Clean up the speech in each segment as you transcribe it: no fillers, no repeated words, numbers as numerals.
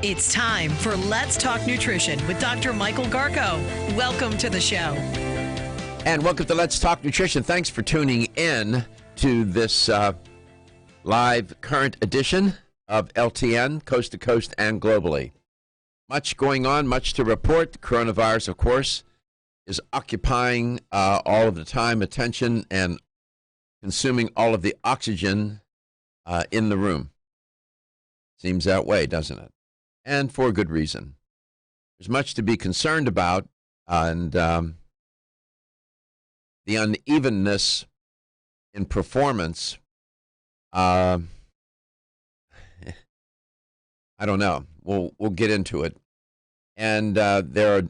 It's time for Let's Talk Nutrition with Dr. Michael Garko. Welcome to the show. And welcome to Let's Talk Nutrition. Thanks for tuning in to this live current edition of LTN, coast to coast and globally. Much going on, much to report. The coronavirus, of course, is occupying all of the time, attention, and consuming all of the oxygen in the room. Seems that way, doesn't it? And for good reason. There's much to be concerned about, and the unevenness in performance. I don't know. We'll get into it. And the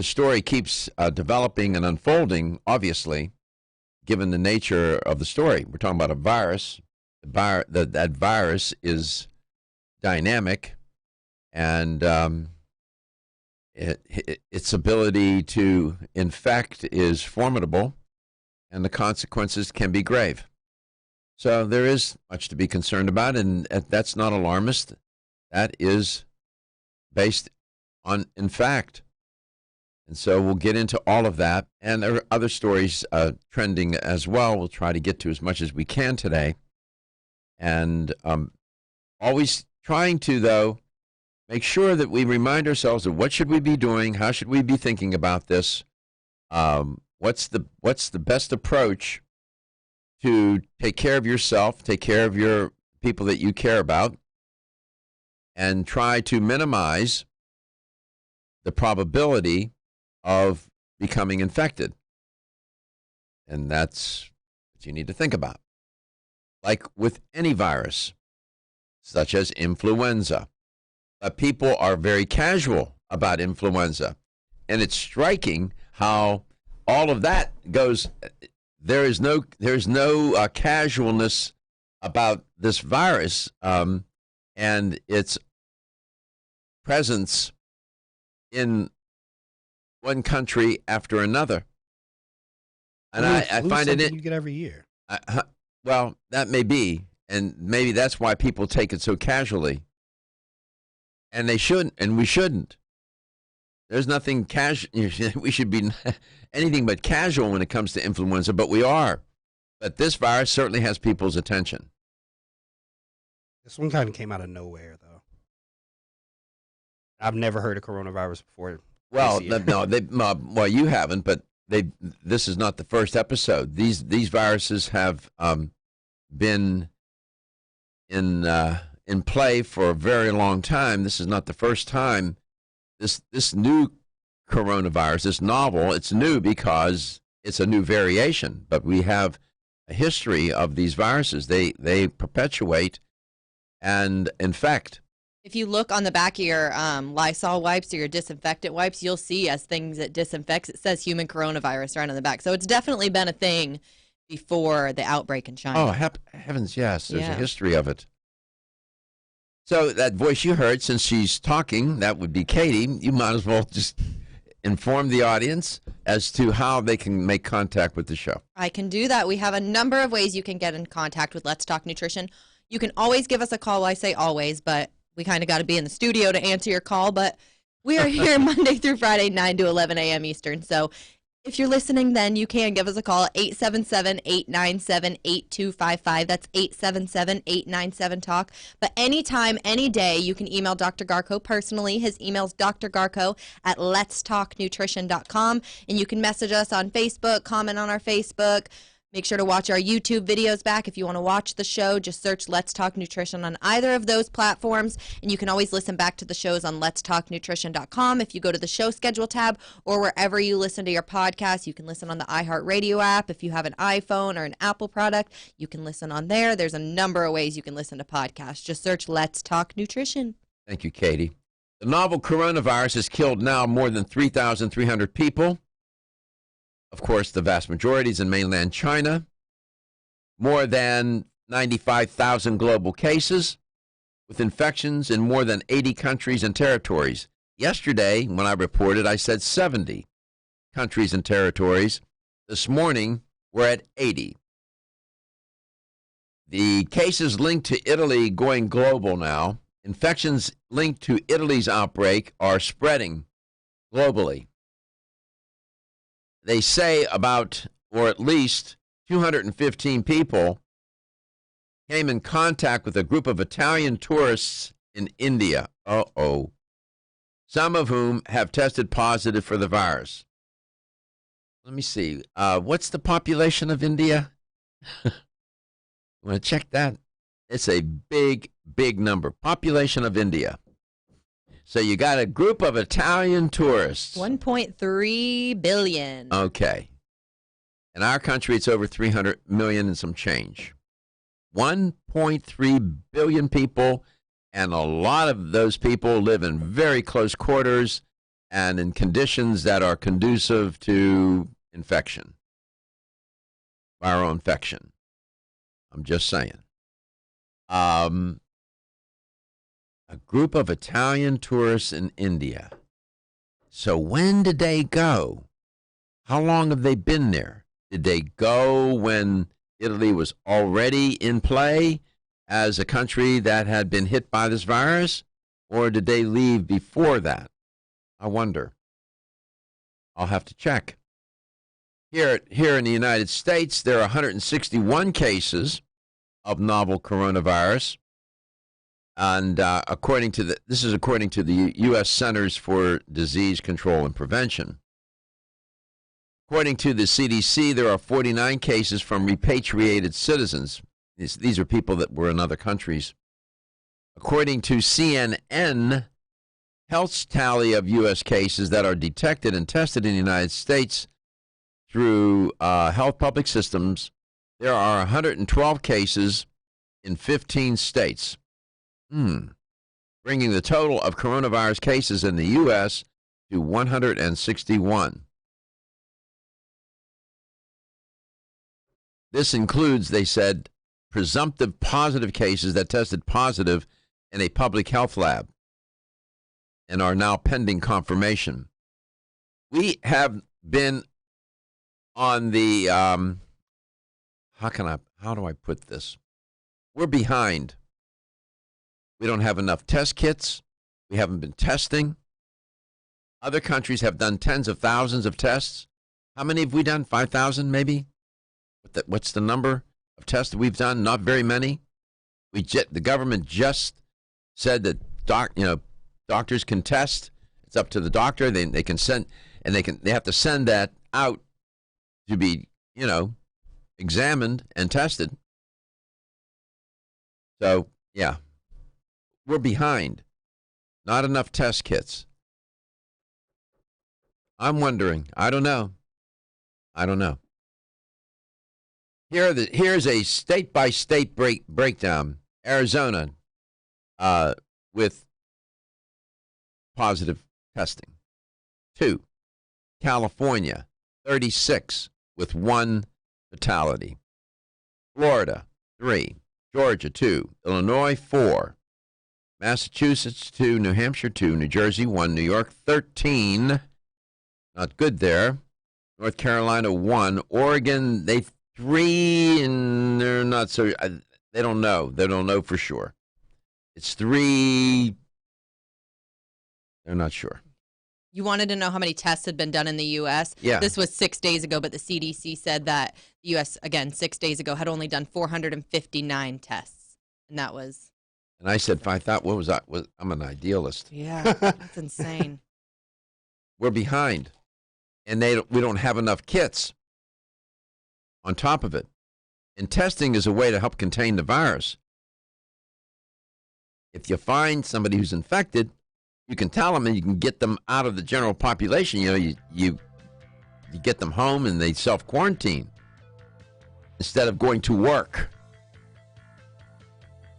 story keeps developing and unfolding. Obviously, given the nature of the story, we're talking about a virus. That virus is dynamic. And its ability to infect is formidable, and the consequences can be grave. So there is much to be concerned about, and that's not alarmist. That is based on, in fact. And so we'll get into all of that, and there are other stories trending as well. We'll try to get to as much as we can today. And always trying to, though, make sure that we remind ourselves of what should we be doing, how should we be thinking about this, what's the best approach to take care of yourself, take care of your people that you care about, and try to minimize the probability of becoming infected. And that's what you need to think about. Like with any virus, such as influenza. People are very casual about influenza, and it's striking how all of that goes. There's no casualness about this virus and its presence in one country after another. And I find it you get every year. Well, that may be, and maybe that's why people take it so casually. And they shouldn't, and we shouldn't. There's nothing casual. We should be anything but casual when it comes to influenza, but we are. But this virus certainly has people's attention. This one kind of came out of nowhere, though. I've never heard of coronavirus before. Well, well, you haven't, but this is not the first episode. These viruses have been in play for a very long time. This is not the first time. This new coronavirus, this novel, it's new because it's a new variation. But we have a history of these viruses. They perpetuate and infect. If you look on the back of your Lysol wipes or your disinfectant wipes, you'll see as things that disinfects, it says human coronavirus right on the back. So it's definitely been a thing before the outbreak in China. Oh, heavens, yes. There's a history of it. So that voice you heard, since she's talking, that would be Katie. You might as well just inform the audience as to how they can make contact with the show. I can do that. We have a number of ways you can get in contact with Let's Talk Nutrition. You can always give us a call. Well, I say always, but we kind of got to be in the studio to answer your call. But we are here Monday through Friday, 9 to 11 a.m. Eastern. So if you're listening, then you can give us a call at 877-897-8255. That's 877-897-TALK. But anytime, any day, you can email Dr. Garko personally. His email's drgarko@letstalknutrition.com. And you can message us on Facebook, comment on our Facebook. Make sure to watch our YouTube videos back. If you want to watch the show, just search Let's Talk Nutrition on either of those platforms. And you can always listen back to the shows on letstalknutrition.com. If you go to the show schedule tab or wherever you listen to your podcast, you can listen on the iHeartRadio app. If you have an iPhone or an Apple product, you can listen on there. There's a number of ways you can listen to podcasts. Just search Let's Talk Nutrition. Thank you, Katie. The novel coronavirus has killed now more than 3,300 people. Of course, the vast majority is in mainland China. More than 95,000 global cases, with infections in more than 80 countries and territories. Yesterday, when I reported, I said 70 countries and territories. This morning, we're at 80. The cases linked to Italy going global now. Infections linked to Italy's outbreak are spreading globally. They say about, or at least 215 people came in contact with a group of Italian tourists in India. Uh-oh. Some of whom have tested positive for the virus. Let me see. What's the population of India? You want to check that? It's a big, big number. Population of India. So you got a group of Italian tourists. 1.3 billion. Okay. In our country, it's over 300 million and some change. 1.3 billion people, and a lot of those people live in very close quarters and in conditions that are conducive to infection, viral infection. I'm just saying. A group of Italian tourists in India. So when did they go? How long have they been there? Did they go when Italy was already in play as a country that had been hit by this virus? Or did they leave before that? I wonder. I'll have to check. Here in the United States, there are 161 cases of novel coronavirus. And this is according to the U.S. Centers for Disease Control and Prevention. According to the CDC, there are 49 cases from repatriated citizens. These are people that were in other countries. According to CNN, Health's tally of U.S. cases that are detected and tested in the United States through health public systems, there are 112 cases in 15 states. Bringing the total of coronavirus cases in the U.S. to 161. This includes, they said, presumptive positive cases that tested positive in a public health lab and are now pending confirmation. We have been on the, how do I put this? We're behind. We don't have enough test kits. We haven't been testing. Other countries have done tens of thousands of tests. How many have we done? 5,000 maybe? What's the number of tests that we've done? Not very many. The government just said that doctors can test. It's up to the doctor. They can send, and they have to send that out to be, examined and tested. So, yeah. We're behind. Not enough test kits. I'm wondering. I don't know. Here's a state-by-state breakdown. Arizona with positive testing. 2. California, 36 with 1 fatality. Florida, 3. Georgia, 2. Illinois, 4. Massachusetts, 2. New Hampshire, 2. New Jersey, 1. New York, 13. Not good there. North Carolina, 1. Oregon, 3, and they're not so. They don't know. They don't know for sure. It's 3. They're not sure. You wanted to know how many tests had been done in the U.S.? Yeah. This was 6 days ago, but the CDC said that the U.S., again, 6 days ago, had only done 459 tests. And that was... And I said 5,000. What was that? I'm an idealist. Yeah, that's insane. We're behind. And we don't have enough kits on top of it. And testing is a way to help contain the virus. If you find somebody who's infected, you can tell them and you can get them out of the general population. You get them home and they self-quarantine instead of going to work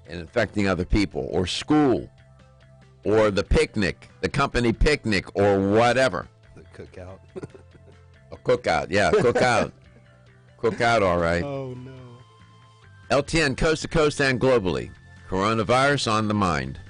and infecting other people, or school, or the picnic, the company picnic, or whatever. The cookout. A cookout, yeah, cookout. Cookout, all right. Oh, no. LTN coast to coast and globally. Coronavirus on the mind.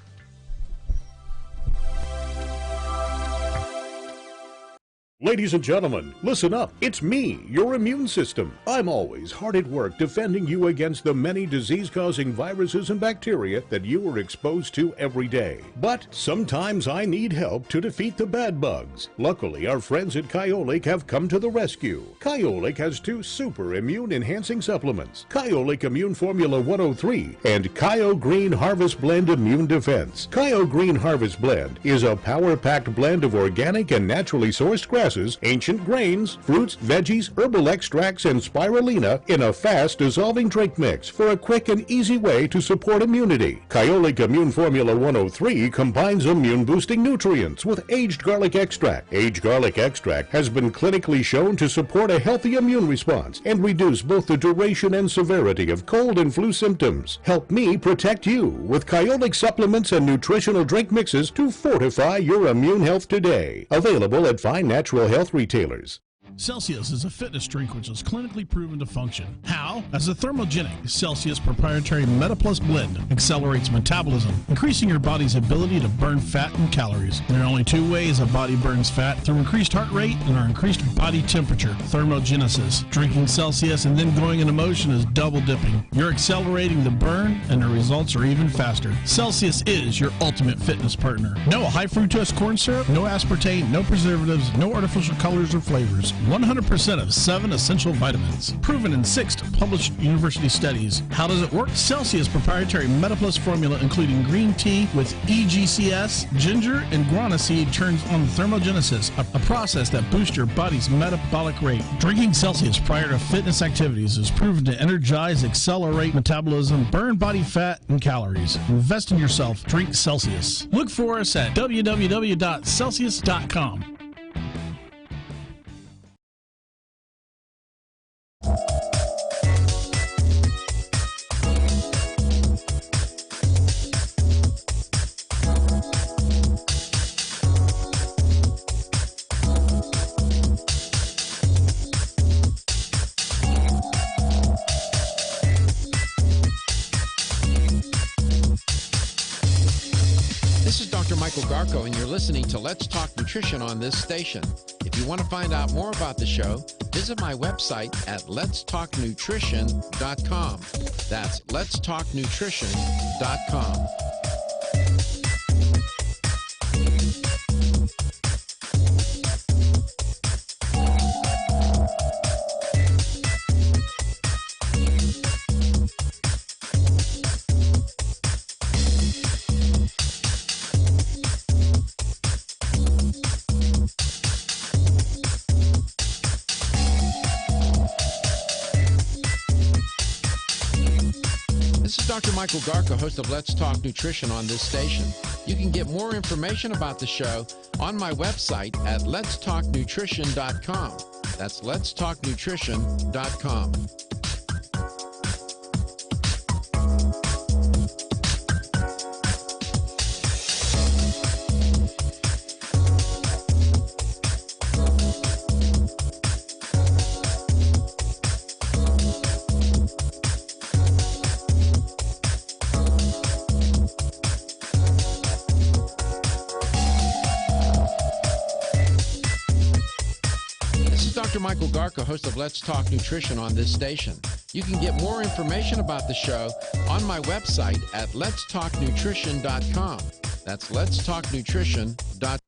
Ladies and gentlemen, listen up. It's me, your immune system. I'm always hard at work defending you against the many disease-causing viruses and bacteria that you are exposed to every day. But sometimes I need help to defeat the bad bugs. Luckily, our friends at Kyolic have come to the rescue. Kyolic has 2 super immune-enhancing supplements, Kyolic Immune Formula 103 and Kyo Green Harvest Blend Immune Defense. Kyo Green Harvest Blend is a power-packed blend of organic and naturally sourced grasses, ancient grains, fruits, veggies, herbal extracts, and spirulina in a fast-dissolving drink mix for a quick and easy way to support immunity. Kyolic Immune Formula 103 combines immune-boosting nutrients with aged garlic extract. Aged garlic extract has been clinically shown to support a healthy immune response and reduce both the duration and severity of cold and flu symptoms. Help me protect you with Kyolic supplements and nutritional drink mixes to fortify your immune health today. Available at fine natural health retailers. Celsius is a fitness drink which is clinically proven to function. How? As a thermogenic, Celsius proprietary MetaPlus blend accelerates metabolism, increasing your body's ability to burn fat and calories. There are only 2 ways a body burns fat: through increased heart rate and our increased body temperature, thermogenesis. Drinking Celsius and then going into motion is double dipping. You're accelerating the burn and the results are even faster. Celsius is your ultimate fitness partner. No high fructose corn syrup, no aspartame, no preservatives, no artificial colors or flavors. 100% of 7 essential vitamins. Proven in 6 published university studies. How does it work? Celsius proprietary MetaPlus formula, including green tea with EGCS, ginger, and guarana seed, turns on thermogenesis, a process that boosts your body's metabolic rate. Drinking Celsius prior to fitness activities is proven to energize, accelerate metabolism, burn body fat and calories. Invest in yourself. Drink Celsius. Look for us at www.celsius.com. This is Dr. Michael Garko, and you're listening to Let's Talk Nutrition on this station. If you want to find out more about the show, visit my website at letstalknutrition.com. That's letstalknutrition.com. This is Dr. Michael Garko, host of Let's Talk Nutrition on this station. You can get more information about the show on my website at letstalknutrition.com. That's letstalknutrition.com. Dr. Michael Garko, host of Let's Talk Nutrition on this station. You can get more information about the show on my website at letstalknutrition.com. That's letstalknutrition.com.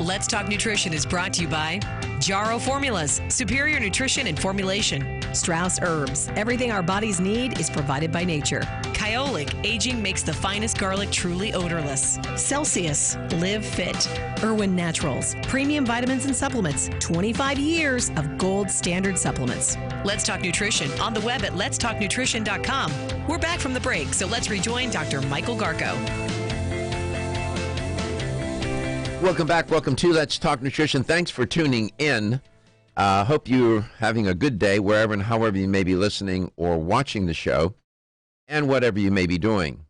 Let's Talk Nutrition is brought to you by Jarrow Formulas, superior nutrition and formulation. Strauss Herbs, everything our bodies need is provided by nature. Kyolic, aging makes the finest garlic truly odorless. Celsius, live fit. Irwin Naturals, premium vitamins and supplements. 25 years of gold standard supplements. Let's Talk Nutrition on the web at letstalknutrition.com. We're back from the break, so let's rejoin Dr. Michael Garko. Welcome back. Welcome to Let's Talk Nutrition. Thanks for tuning in. Hope you're having a good day wherever and however you may be listening or watching the show, and whatever you may be doing.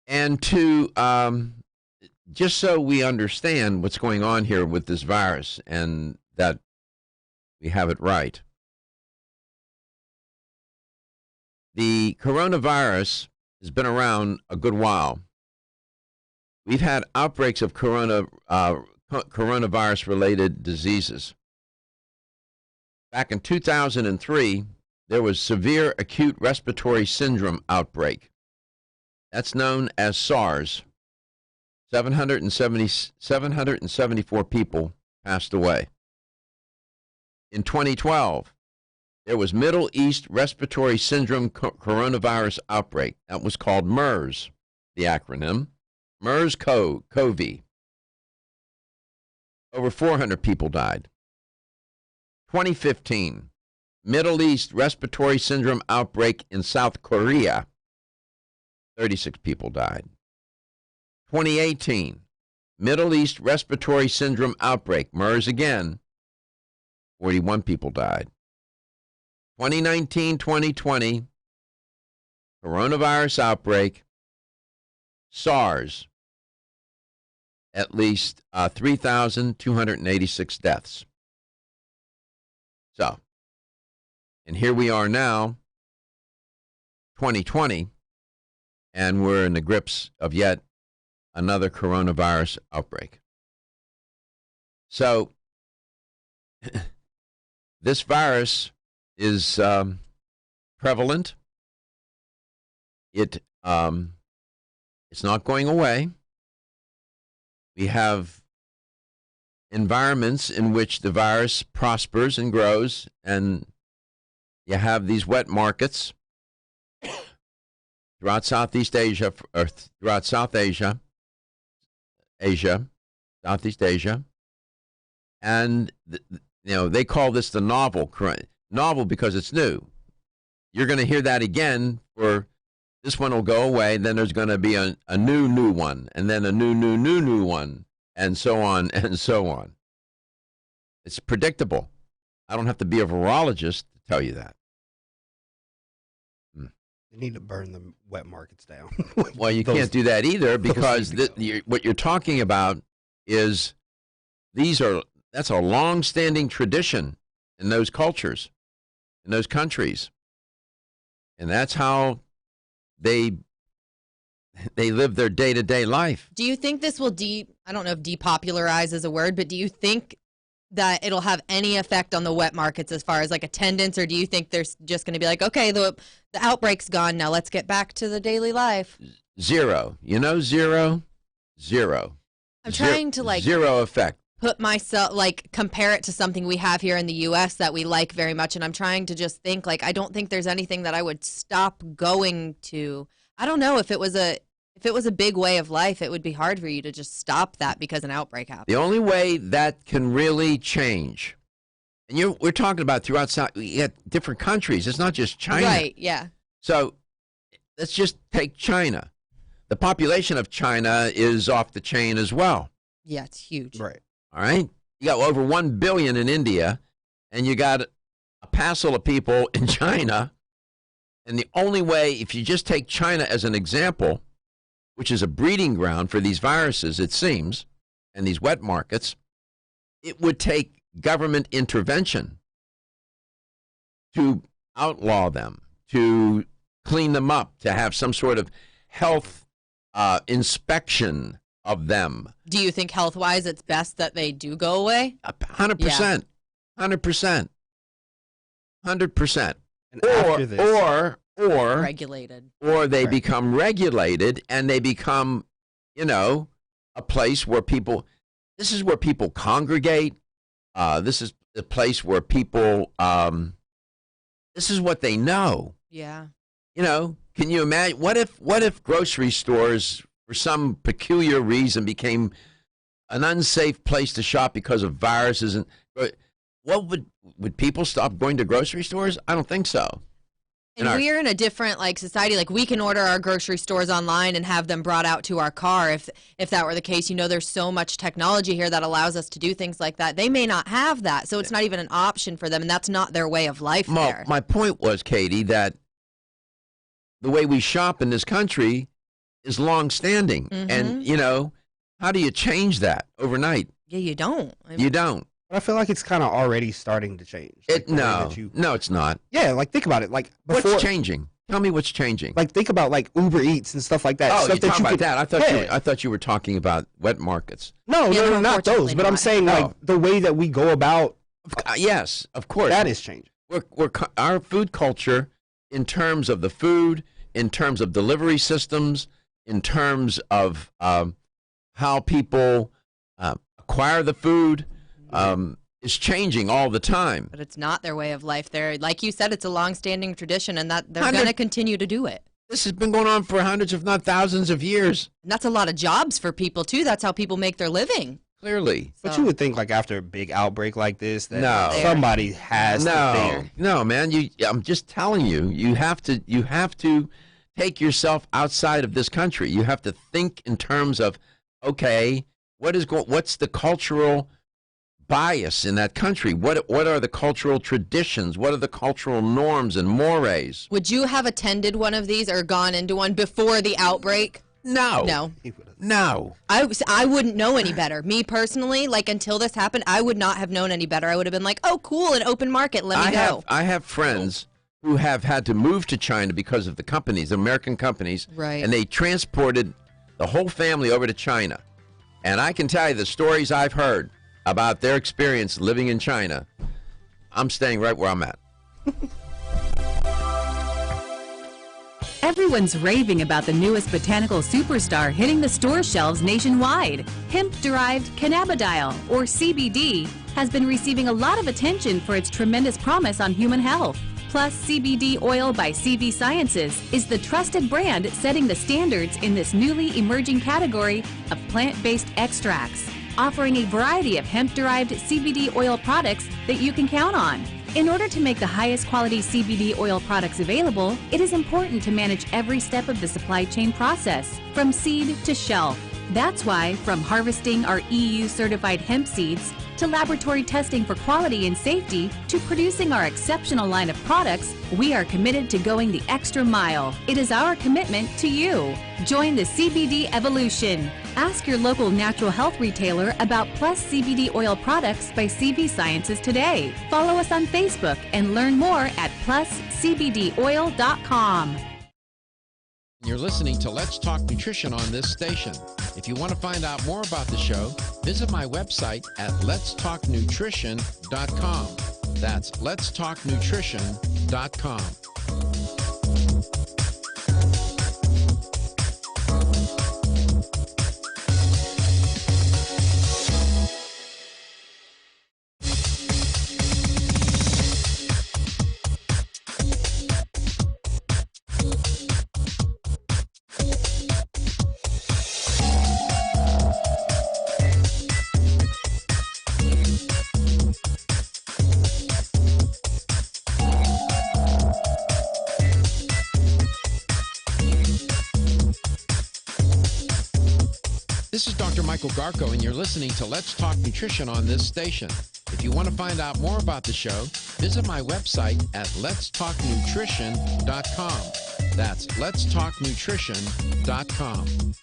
And to just so we understand what's going on here with this virus and that we have it right. The coronavirus has been around a good while. We've had outbreaks of coronavirus-related diseases. Back in 2003, there was severe acute respiratory syndrome outbreak. That's known as SARS. 774 people passed away. In 2012, there was Middle East Respiratory Syndrome coronavirus outbreak. That was called MERS, the acronym. MERS-CoV. Over 400 people died. 2015, Middle East Respiratory Syndrome outbreak in South Korea. 36 people died. 2018, Middle East Respiratory Syndrome outbreak, MERS again. 41 people died. 2019-2020, coronavirus outbreak, SARS, at least 3,286 deaths. So, and here we are now, 2020, and we're in the grips of yet another coronavirus outbreak. So, this virus is prevalent. It's not going away. We have environments in which the virus prospers and grows, and you have these wet markets throughout Southeast Asia, or throughout Southeast Asia, and they call this the novel because it's new. You're going to hear that again. For this one will go away, then there's going to be a new one, and then a new one, and so on and so on. It's predictable. I don't have to be a virologist to tell you that. They need to burn the wet markets down. Well, you can't do that either, because what you're talking about is that's a long-standing tradition in those cultures, in those countries, and that's how they live their day-to-day life. Do you think this will I don't know if depopularize is a word, but do you think that it'll have any effect on the wet markets as far as like attendance, or do you think there's just going to be like, okay, the outbreak's gone, now let's get back to the daily life? Zero. Zero. I'm trying to zero effect. Put myself, compare it to something we have here in the U.S. that we like very much, and I'm trying to just think, I don't think there's anything that I would stop going to. I don't know, if it was a big way of life, it would be hard for you to just stop that because an outbreak happened. The only way that can really change, and we're talking about throughout different countries. It's not just China. Right, yeah. So let's just take China. The population of China is off the chain as well. Yeah, it's huge. Right. All right? You got over 1 billion in India, and you got a passel of people in China. And the only way, if you just take China as an example, which is a breeding ground for these viruses, it seems, and these wet markets, it would take government intervention to outlaw them, to clean them up, to have some sort of health inspection of them. Do you think health-wise it's best that they do go away? 100%. 100%. 100%. Or regulated. Or they become regulated, and they become, a place where this is where people congregate. This is the place where people, this is what they know. Yeah. Can you imagine, what if grocery stores, for some peculiar reason, became an unsafe place to shop because of viruses? And what would people stop going to grocery stores? I don't think so. And we're in a different society. We can order our grocery stores online and have them brought out to our car. If that were the case, there's so much technology here that allows us to do things like that. They may not have that, so it's not even an option for them, and that's not their way of life there. My point was, Katie, that the way we shop in this country is long-standing. Mm-hmm. And, How do you change that overnight? Yeah, you don't. You don't. But I feel like it's kind of already starting to change. Like No, it's not. Yeah, like think about it. Like before, What's changing? Tell me what's changing. like think about like Uber Eats and stuff like that. Oh, stuff you're talking about that. Yeah. I thought you were talking about wet markets. No, Yeah, no, no, not those. unfortunately But I'm not. saying Oh. like the way that we go about Yes, of course. that is changing. Our food culture, in terms of the food, in terms of delivery systems, in terms of how people acquire the food, is changing all the time. But it's not their way of life. They're, like you said, it's a long-standing tradition, and that they're going to continue to do it. This has been going on for hundreds, if not thousands, of years. And that's a lot of jobs for people, too. That's how people make their living. Clearly. But So- you would think like after a big outbreak like this that No. somebody has to think. No, man. I'm just telling you. You have to take yourself outside of this country. You have to think in terms of, okay, what's the cultural bias in that country? What are the cultural traditions? What are the cultural norms and mores? Would you have attended one of these or gone into one before the outbreak? No. No. No. I wouldn't know any better. Me personally, like until this happened, I would not have known any better. I would have been like, oh, cool, an open market, let me go. I have friends who have had to move to China because of the companies, American companies, Right. and they transported the whole family over to China. And I can tell you the stories I've heard about their experience living in China. I'm staying right where I'm at. Everyone's raving about the newest botanical superstar hitting the store shelves nationwide. Hemp-derived cannabidiol, or CBD, has been receiving a lot of attention for its tremendous promise on human health. Plus, CBD Oil by CV Sciences is the trusted brand setting the standards in this newly emerging category of plant-based extracts, offering a variety of hemp-derived CBD oil products that you can count on. In order to make the highest quality CBD oil products available, it is important to manage every step of the supply chain process, from seed to shelf. That's why, from harvesting our EU-certified hemp seeds, to laboratory testing for quality and safety, to producing our exceptional line of products, we are committed to going the extra mile. It is our commitment to you. Join the CBD evolution. Ask your local natural health retailer about Plus CBD oil products by CV Sciences today. Follow us on Facebook and learn more at pluscbdoil.com. You're listening to Let's Talk Nutrition on this station. If you want to find out more about the show, visit my website at letstalknutrition.com. That's letstalknutrition.com. This is Dr. Michael Garko, and you're listening to Let's Talk Nutrition on this station. If you want to find out more about the show, visit my website at letstalknutrition.com. That's letstalknutrition.com.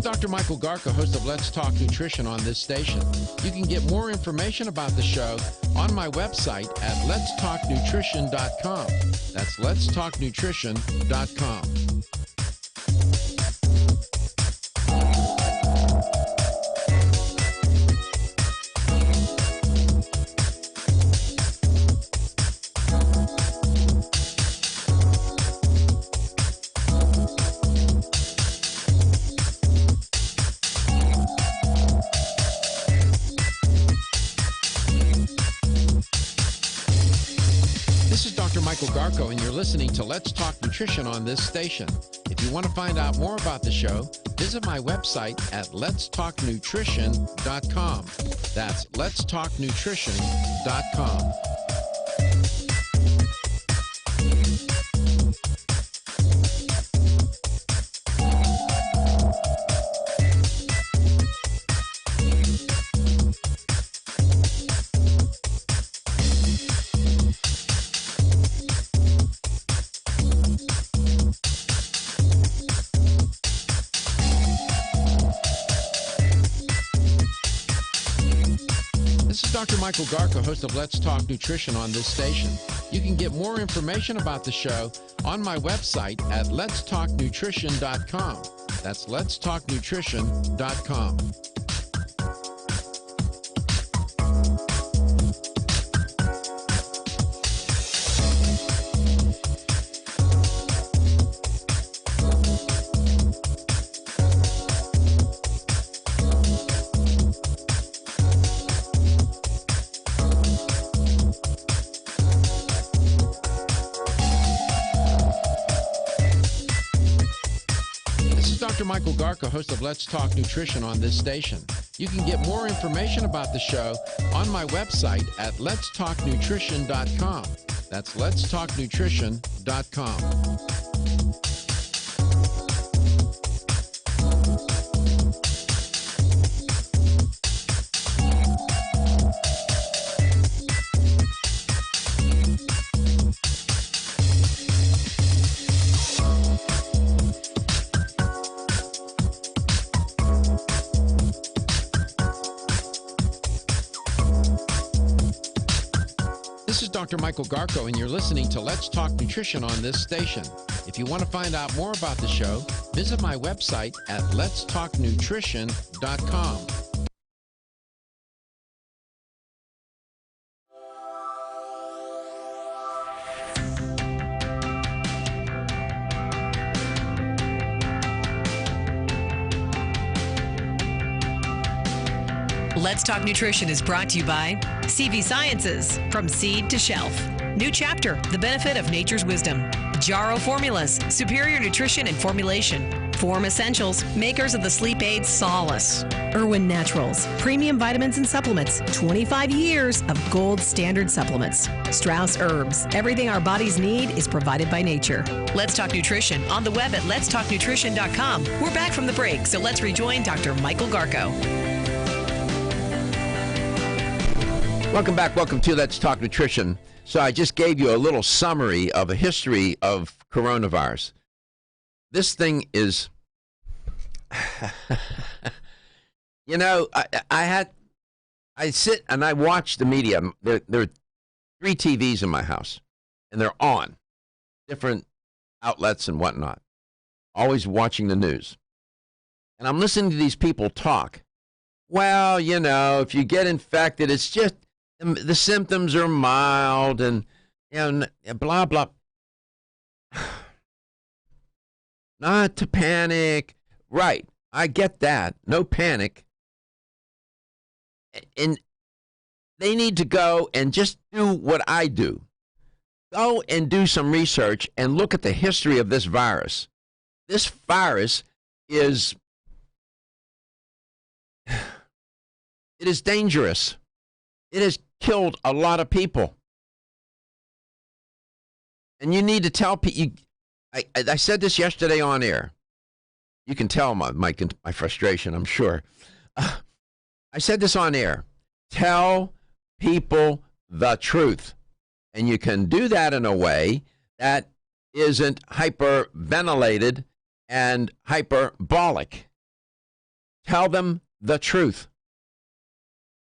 Dr. Michael Garka, host of Let's Talk Nutrition on this station. You can get more information about the show on my website at letstalknutrition.com. That's letstalknutrition.com. Michael Garko, and you're listening to Let's Talk Nutrition on this station. If If you want to find out more about the show, visit my website at letstalknutrition.com. That's letstalknutrition.com. This is Dr. Michael Garko, host of Let's Talk Nutrition on this station. You can get more information about the show on my website at letstalknutrition.com. That's letstalknutrition.com. Dr. Michael Garko, host of Let's Talk Nutrition on this station. You can get more information about the show on my website at letstalknutrition.com. That's letstalknutrition.com. This is Dr. Michael Garko, and you're listening to Let's Talk Nutrition on this station. If you want to find out more about the show, visit my website at letstalknutrition.com. Let's Talk Nutrition is brought to you by CV Sciences, from seed to shelf. New chapter, the benefit of nature's wisdom. Jarrow Formulas, superior nutrition and formulation. Form Essentials, makers of the sleep aid Solace. Irwin Naturals, premium vitamins and supplements. 25 years of gold standard supplements. Strauss Herbs, everything our bodies need is provided by nature. Let's Talk Nutrition on the web at letstalknutrition.com. We're back from the break, so let's rejoin Dr. Michael Garko. Welcome back. Welcome to Let's Talk Nutrition. So I just gave you a little summary of a history of coronavirus. This thing is, you know, I sit and I watch the media. There are 3 TVs in my house, and they're on different outlets and whatnot, always watching the news. And I'm listening to these people talk. Well, you know, if you get infected, it's just, the symptoms are mild and, you know, blah, blah. Not to panic. Right. I get that. No panic. And they need to go and just do what I do. Go and do some research and look at the history of this virus. This virus is, it is dangerous. It has killed a lot of people. And you need to tell people, I said this yesterday on air. You can tell my frustration, I'm sure. I said this on air. Tell people the truth. And you can do that in a way that isn't hyperventilated and hyperbolic. Tell them the truth.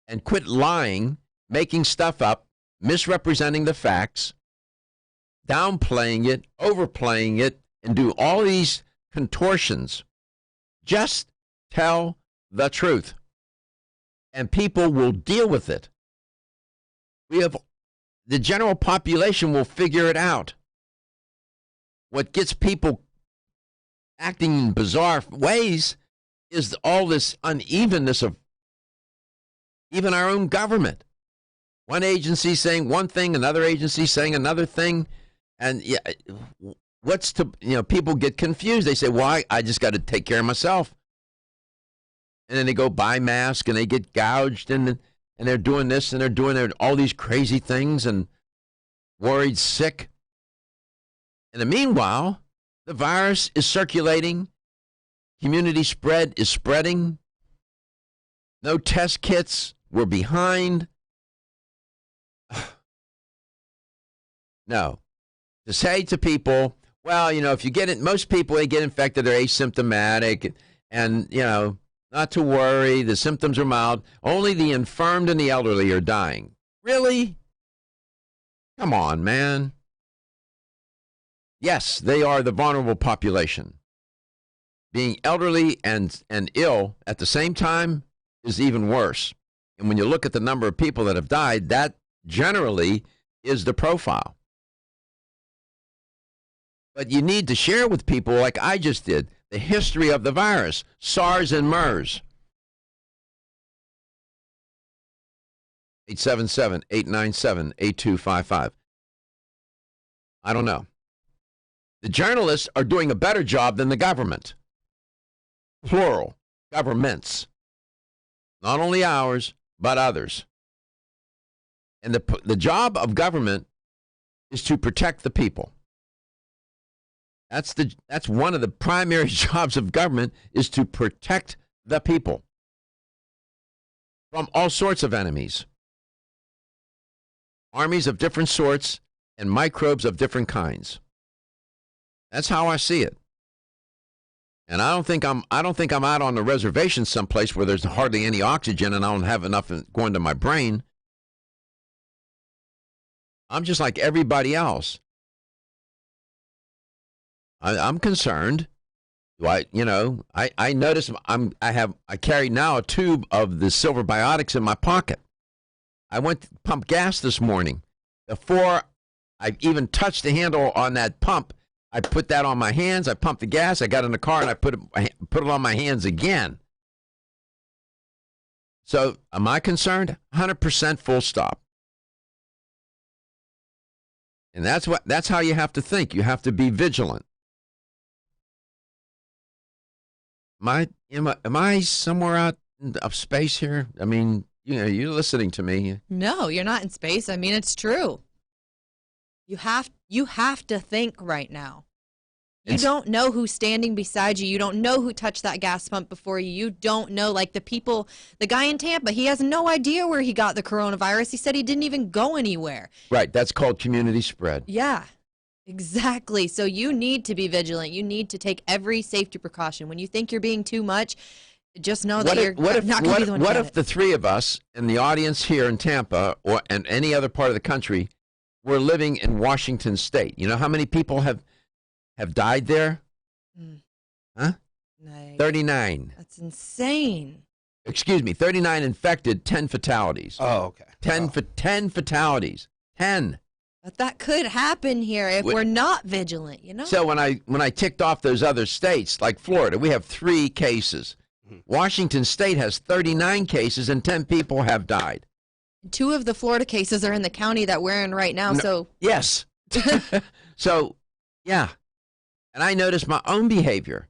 And quit lying, making stuff up, misrepresenting the facts, downplaying it, overplaying it, and do all these contortions. Just tell the truth. And people will deal with it. The general population will figure it out. What gets people acting in bizarre ways is all this unevenness of even our own government. One agency saying one thing, another agency saying another thing. And yeah, people get confused. They say, well, I just got to take care of myself. And then they go buy masks and they get gouged and they're doing this and they're doing all these crazy things and worried sick. In the meanwhile, the virus is circulating. Community spread is spreading. No test kits. We're behind. No. To say to people, well, if you get it, most people, they get infected, they're asymptomatic, and, not to worry, the symptoms are mild. Only the infirmed and the elderly are dying. Really? Come on, man. Yes, they are the vulnerable population. Being elderly and ill at the same time is even worse. And when you look at the number of people that have died, that generally is the profile. But you need to share with people, like I just did, the history of the virus, SARS and MERS. 877-897-8255. I don't know. The journalists are doing a better job than the government. Plural, governments. Not only ours, but others. And the job of government is to protect the people. That's one of the primary jobs of government, is to protect the people from all sorts of enemies. Armies of different sorts and microbes of different kinds. That's how I see it. And I don't think I'm out on the reservation someplace where there's hardly any oxygen and I don't have enough going to my brain. I'm just like everybody else. I'm concerned. I notice I carry now a tube of the silver biotics in my pocket. I went to pump gas this morning. Before I even touched the handle on that pump, I put that on my hands. I pumped the gas. I got in the car and I put it on my hands again. So am I concerned? 100% full stop. And that's how you have to think. You have to be vigilant. Am I somewhere out of space here? I mean, you're listening to me. No, you're not in space. I mean, it's true. You have to think right now. You don't know who's standing beside you. You don't know who touched that gas pump before you. You don't know, like the guy in Tampa, he has no idea where he got the coronavirus. He said he didn't even go anywhere. Right. That's called community spread. Yeah, exactly. So you need to be vigilant. You need to take every safety precaution. When you think you're being too much, just know that you're not going to be the one to What get if it. the three of us in the audience here in Tampa and any other part of the country were living in Washington State? You know how many people have died there? Huh? 39. That's insane. Excuse me, 39 infected, 10 fatalities. Oh, okay. 10 fatalities. 10. But that could happen here if we're not vigilant, So when I ticked off those other states, like Florida, we have 3 cases. Mm-hmm. Washington State has 39 cases and 10 people have died. 2 of the Florida cases are in the county that we're in right now. No, so yes. So, yeah. And I noticed my own behavior.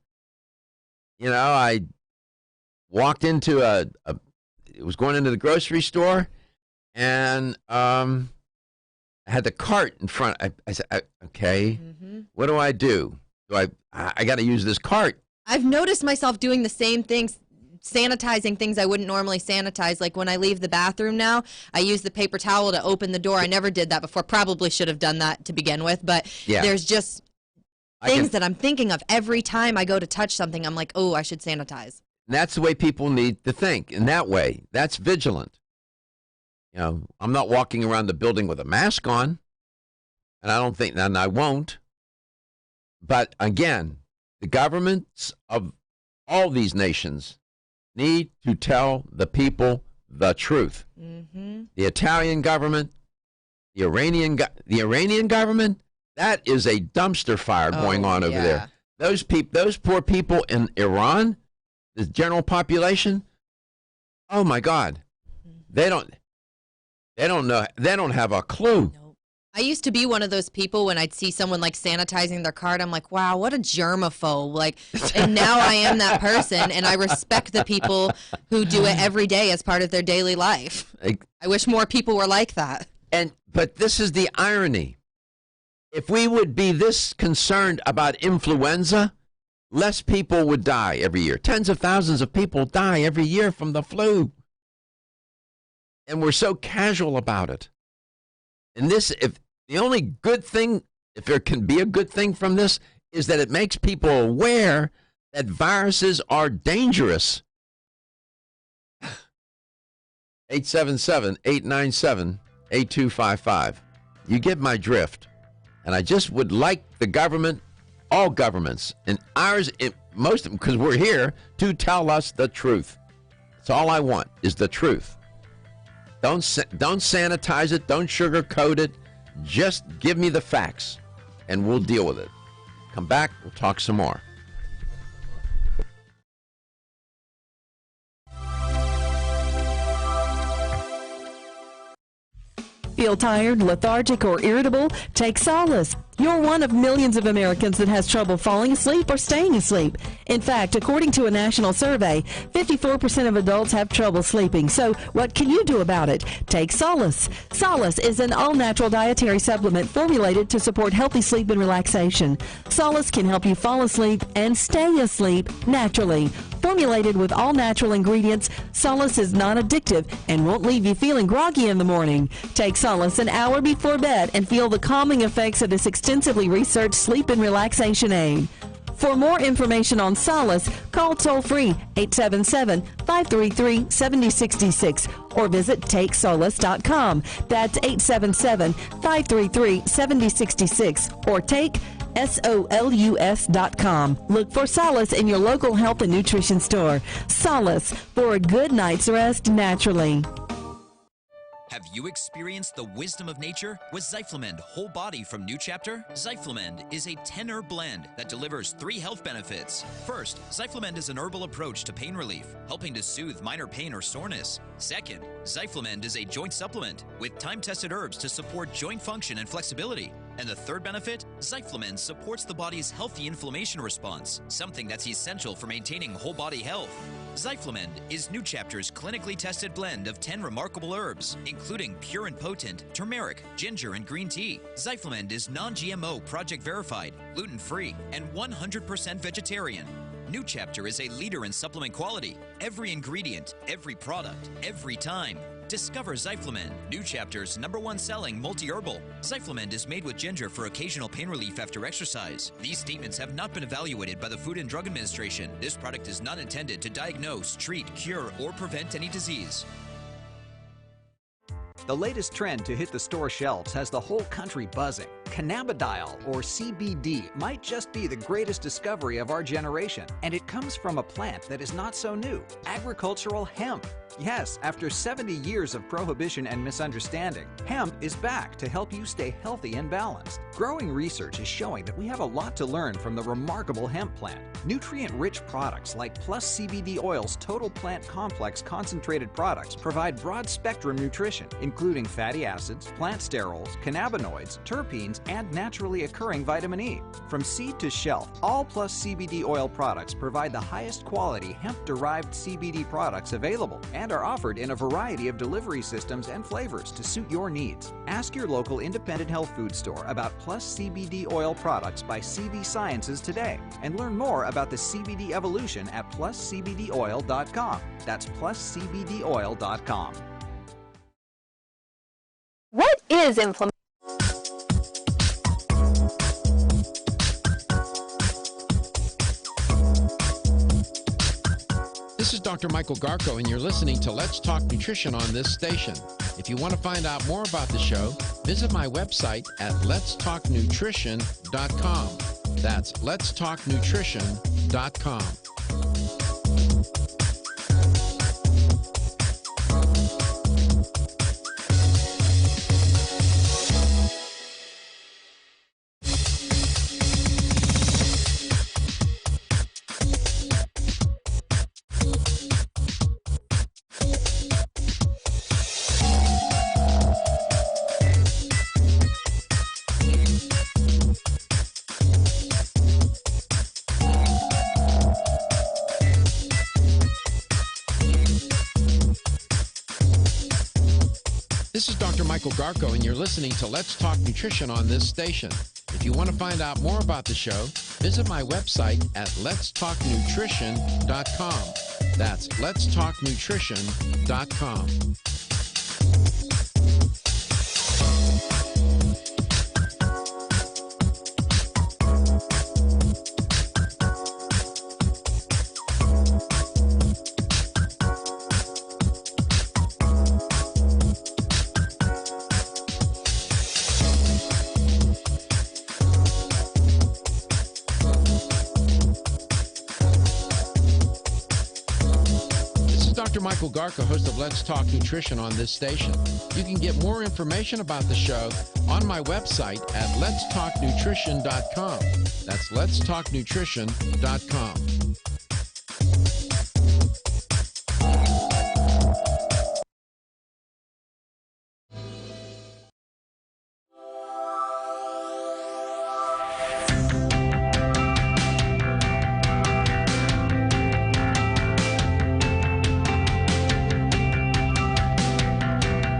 I walked into it was going into the grocery store, and I had the cart in front. I said, okay, what do? I got to use this cart. I've noticed myself doing the same things, sanitizing things I wouldn't normally sanitize. Like when I leave the bathroom now, I use the paper towel to open the door. I never did that before. Probably should have done that to begin with, but there's just things that I'm thinking of every time I go to touch something. I'm like, oh, I should sanitize. And that's the way people need to think. In that way, that's vigilant. I'm not walking around the building with a mask on, and I don't think, and I won't. But again, the governments of all these nations need to tell the people the truth. Mm-hmm. The Italian government, the Iranian government, that is a dumpster fire going on over there. Those poor people in Iran, the general population, oh my God, they don't know. They don't have a clue. Nope. I used to be one of those people when I'd see someone like sanitizing their card. I'm like, wow, what a germaphobe. Like, and now I am that person, and I respect the people who do it every day as part of their daily life. I wish more people were like that. But this is the irony. If we would be this concerned about influenza, less people would die every year. Tens of thousands of people die every year from the flu. And we're so casual about it. And this, if the only good thing, if there can be a good thing from this, is that it makes people aware that viruses are dangerous. 877-897-8255. You get my drift. And I just would like the government, all governments, and ours, most of them, because we're here, to tell us the truth. That's all I want, is the truth. Don't sanitize it. Don't sugarcoat it. Just give me the facts, and we'll deal with it. Come back. We'll talk some more. Feel tired, lethargic, or irritable? Take solace. You're one of millions of Americans that has trouble falling asleep or staying asleep. In fact, according to a national survey, 54% of adults have trouble sleeping. So what can you do about it? Take Solace. Solace is an all-natural dietary supplement formulated to support healthy sleep and relaxation. Solace can help you fall asleep and stay asleep naturally. Formulated with all-natural ingredients, Solace is non-addictive and won't leave you feeling groggy in the morning. Take Solace an hour before bed and feel the calming effects of this extensively researched sleep and relaxation aid. For more information on Solace, call toll-free 877-533-7066 or visit takesolace.com. That's 877-533-7066 or take SOLUS.com. Look for Solace in your local health and nutrition store. Solace, for a good night's rest naturally. Have you experienced the wisdom of nature with Zyflamend Whole Body from New Chapter? Zyflamend is a 10-herb blend that delivers 3 health benefits. First, Zyflamend is an herbal approach to pain relief, helping to soothe minor pain or soreness. Second, Zyflamend is a joint supplement with time-tested herbs to support joint function and flexibility. And the third benefit, Zyflamend supports the body's healthy inflammation response, something that's essential for maintaining whole body health. Zyflamend is New Chapter's clinically tested blend of 10 remarkable herbs, including pure and potent turmeric, ginger, and green tea. Zyflamend is non-GMO, project verified, gluten-free, and 100% vegetarian. New Chapter is a leader in supplement quality. Every ingredient, every product, every time. Discover Zyflamend, New Chapter's #1 selling multi-herbal. Zyflamend is made with ginger for occasional pain relief after exercise. These statements have not been evaluated by the Food and Drug Administration. This product is not intended to diagnose, treat, cure, or prevent any disease. The latest trend to hit the store shelves has the whole country buzzing. Cannabidiol, or CBD, might just be the greatest discovery of our generation, and it comes from a plant that is not so new, agricultural hemp. Yes, after 70 years of prohibition and misunderstanding, hemp is back to help you stay healthy and balanced. Growing research is showing that we have a lot to learn from the remarkable hemp plant. Nutrient-rich products like Plus CBD Oil's Total Plant Complex concentrated products provide broad-spectrum nutrition, including fatty acids, plant sterols, cannabinoids, terpenes, and naturally occurring vitamin E. From seed to shelf, all Plus CBD Oil products provide the highest quality hemp-derived CBD products available and are offered in a variety of delivery systems and flavors to suit your needs. Ask your local independent health food store about Plus CBD Oil products by CV Sciences today and learn more about the CBD evolution at pluscbdoil.com. That's pluscbdoil.com. What is inflammation? This is Dr. Michael Garko, and you're listening to Let's Talk Nutrition on this station. If you want to find out more about the show, visit my website at letstalknutrition.com. That's letstalknutrition.com. This is Dr. Michael Garko, and you're listening to Let's Talk Nutrition on this station. If you want to find out more about the show, visit my website at letstalknutrition.com. That's letstalknutrition.com. Dr. Michael Garko, host of Let's Talk Nutrition on this station. You can get more information about the show on my website at letstalknutrition.com. That's letstalknutrition.com.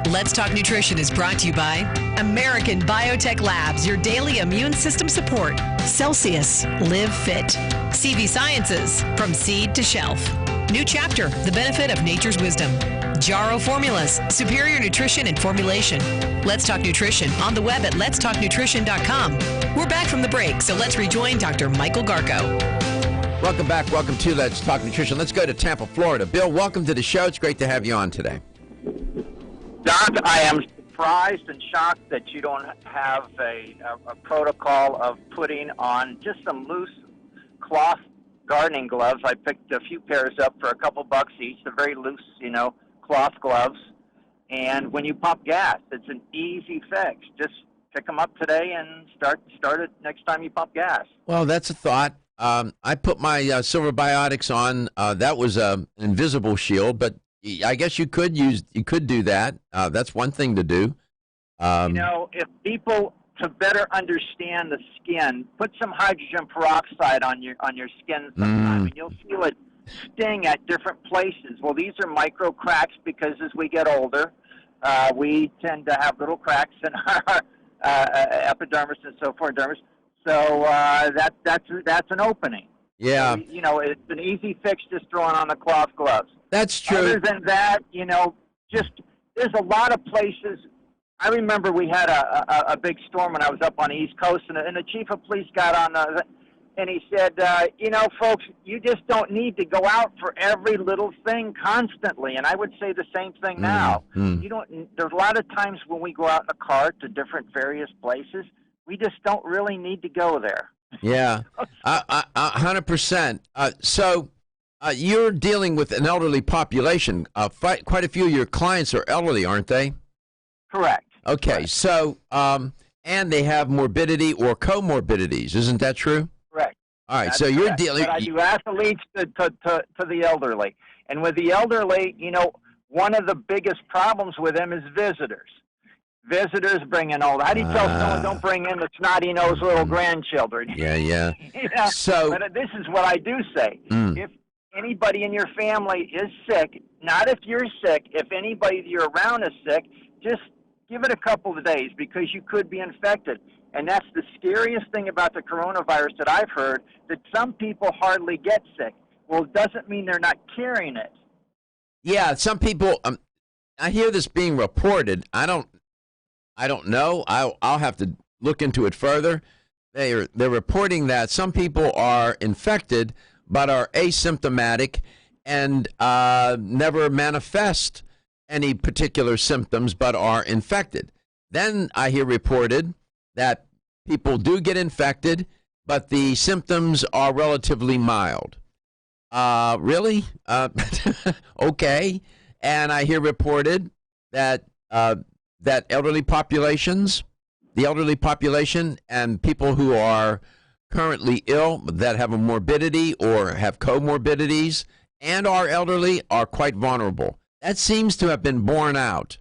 Let's Talk Nutrition is brought to you by American Biotech Labs, your daily immune system support. Celsius, live fit. CV Sciences, from seed to shelf. New Chapter, the benefit of nature's wisdom. Jarrow Formulas, superior nutrition and formulation. Let's Talk Nutrition on the web at letstalknutrition.com. We're back from the break, so let's rejoin Dr. Michael Garko. Welcome back. Welcome to Let's Talk Nutrition. Let's go to Tampa, Florida. Bill, welcome to the show. It's great to have you on today. Doc, I am surprised and shocked that you don't have a protocol of putting on just some loose cloth gardening gloves. I picked a few pairs up for a couple bucks each. They're very loose, cloth gloves. And when you pump gas, it's an easy fix. Just pick them up today and start it next time you pump gas. Well, that's a thought. I put my Silver Biotics on. That was an invisible shield, but I guess you could do that. That's one thing to do. If people, to better understand the skin, put some hydrogen peroxide on your skin sometime, and you'll feel it sting at different places. Well, these are micro cracks because as we get older, we tend to have little cracks in our epidermis and so forth, dermis. So that's an opening. Yeah. So, it's an easy fix just throwing on the cloth gloves. That's true. Other than that, there's a lot of places. I remember we had a big storm when I was up on the East Coast, and the chief of police got on, and he said, folks, you just don't need to go out for every little thing constantly. And I would say the same thing now. There's a lot of times when we go out in a car to different various places, we just don't really need to go there. Yeah, 100%. So you're dealing with an elderly population. Quite a few of your clients are elderly, aren't they? Correct. Okay, correct. So and they have morbidity or comorbidities. Isn't that true? Correct. All right, That's so you're correct. dealing. But I do athletes to the elderly, and with the elderly, one of the biggest problems with them is visitors. Visitors bring in old. How do you tell someone don't bring in the snotty-nosed little grandchildren? Yeah. So, but this is what I do say. If anybody in your family is sick, not if you're sick, if anybody you're around is sick, just give it a couple of days because you could be infected. And that's the scariest thing about the coronavirus that I've heard, that some people hardly get sick. Well, it doesn't mean they're not carrying it. Yeah, some people, I hear this being reported. I don't know. I'll have to look into it further. They're reporting that some people are infected but are asymptomatic and never manifest any particular symptoms but are infected. Then I hear reported that people do get infected, but the symptoms are relatively mild. Really? Okay. And I hear reported that that the elderly population and people who are currently ill that have a morbidity or have comorbidities and are elderly are quite vulnerable. That seems to have been borne out.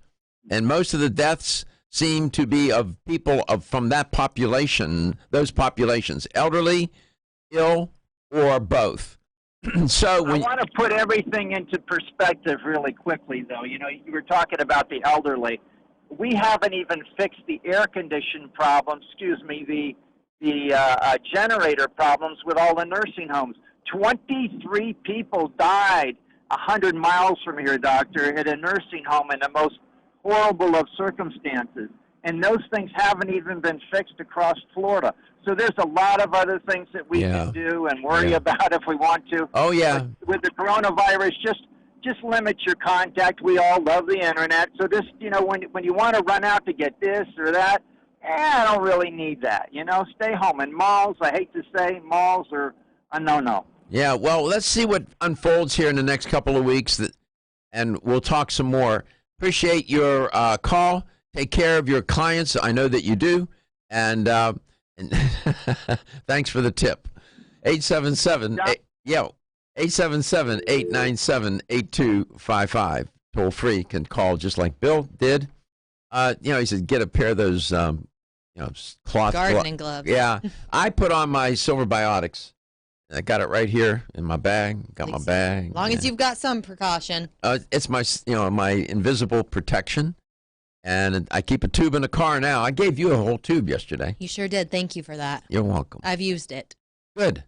And most of the deaths seem to be of people from that population, those populations, elderly, ill, or both. So I want to put everything into perspective really quickly, though. You were talking about the elderly. we haven't even fixed the air condition problem, the generator problems with all the nursing homes. 23 people died 100 miles from here, doctor, at a nursing home in the most horrible of circumstances. And those things haven't even been fixed across Florida. So there's a lot of other things that we can do and worry about if we want to. Oh, yeah. But with the coronavirus, just limit your contact. We all love the internet. So this, when you want to run out to get this or that, I don't really need that. Stay home. And malls, I hate to say, malls are a no-no. Yeah, well, let's see what unfolds here in the next couple of weeks, and we'll talk some more. Appreciate your call. Take care of your clients. I know that you do. And thanks for the tip. 877-897-8255. Toll free. Can call just like Bill did. He said, get a pair of those, cloth gardening gloves. Yeah. I put on my Silver Biotics. I got it right here in my bag. Got my bag. As long as you've got some precaution. It's my, my invisible protection. And I keep a tube in the car now. I gave you a whole tube yesterday. You sure did. Thank you for that. You're welcome. I've used it. Good.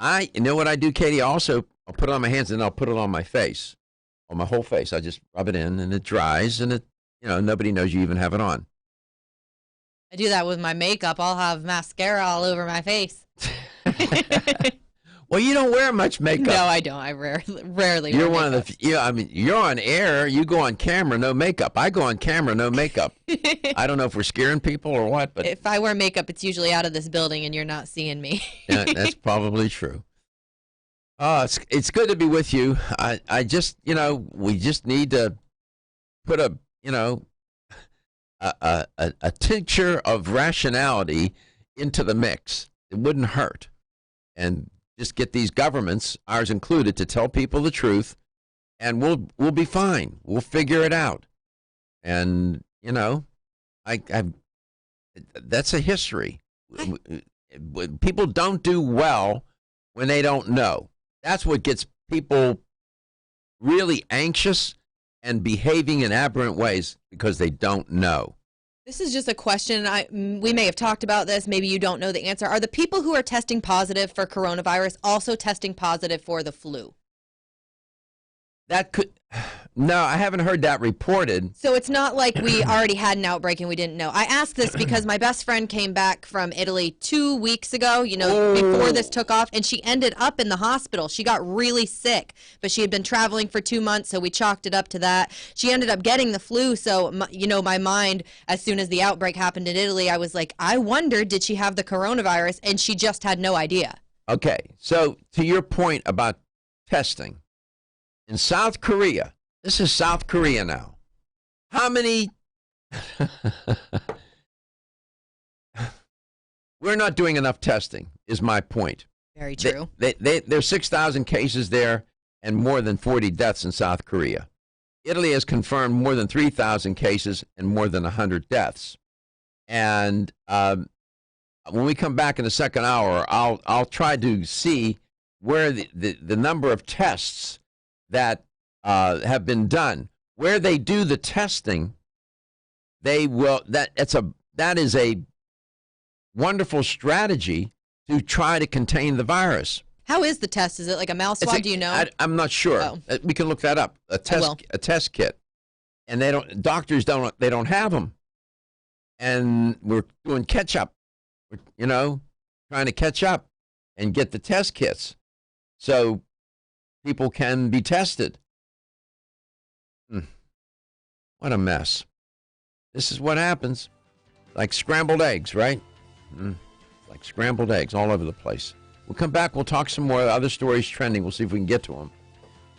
You know what I do, Katie? I'll put it on my hands and I'll put it on my face, on my whole face. I just rub it in and it dries and nobody knows you even have it on. I do that with my makeup. I'll have mascara all over my face. Well, you don't wear much makeup. No, I don't. I rarely You're wear one makeup. of the. You're on air. You go on camera, no makeup. I go on camera, no makeup. I don't know if we're scaring people or what, but if I wear makeup, it's usually out of this building, and you're not seeing me. Yeah, that's probably true. It's good to be with you. I just we just need to put a tincture of rationality into the mix. It wouldn't hurt, and just get these governments, ours included, to tell people the truth, and we'll be fine. We'll figure it out. And that's a history. People don't do well when they don't know. That's what gets people really anxious and behaving in aberrant ways because they don't know. This is just a question. We may have talked about this. Maybe you don't know the answer. Are the people who are testing positive for coronavirus also testing positive for the flu? No, I haven't heard that reported. So it's not like we already had an outbreak and we didn't know. I asked this because my best friend came back from Italy 2 weeks ago, before this took off, and she ended up in the hospital. She got really sick, but she had been traveling for 2 months, so we chalked it up to that. She ended up getting the flu, so, my mind, as soon as the outbreak happened in Italy, I was like, I wonder, did she have the coronavirus? And she just had no idea. Okay, so to your point about testing, in South Korea, this is South Korea now. How many? We're not doing enough testing, is my point. Very true. There's 6,000 cases there and more than 40 deaths in South Korea. Italy has confirmed more than 3,000 cases and more than 100 deaths. And when we come back in the second hour, I'll try to see where the number of tests that have been done. Where they do the testing, they will. That is a wonderful strategy to try to contain the virus. How is the test? Is it like a mouth swab? Do you know? I'm not sure. Oh. We can look that up. A test kit, and doctors don't have them, and we're doing catch up. Trying to catch up and get the test kits, so people can be tested. What a mess. This is what happens. Like scrambled eggs, right? Like scrambled eggs all over the place. We'll come back. We'll talk some more other stories trending. We'll see if we can get to them.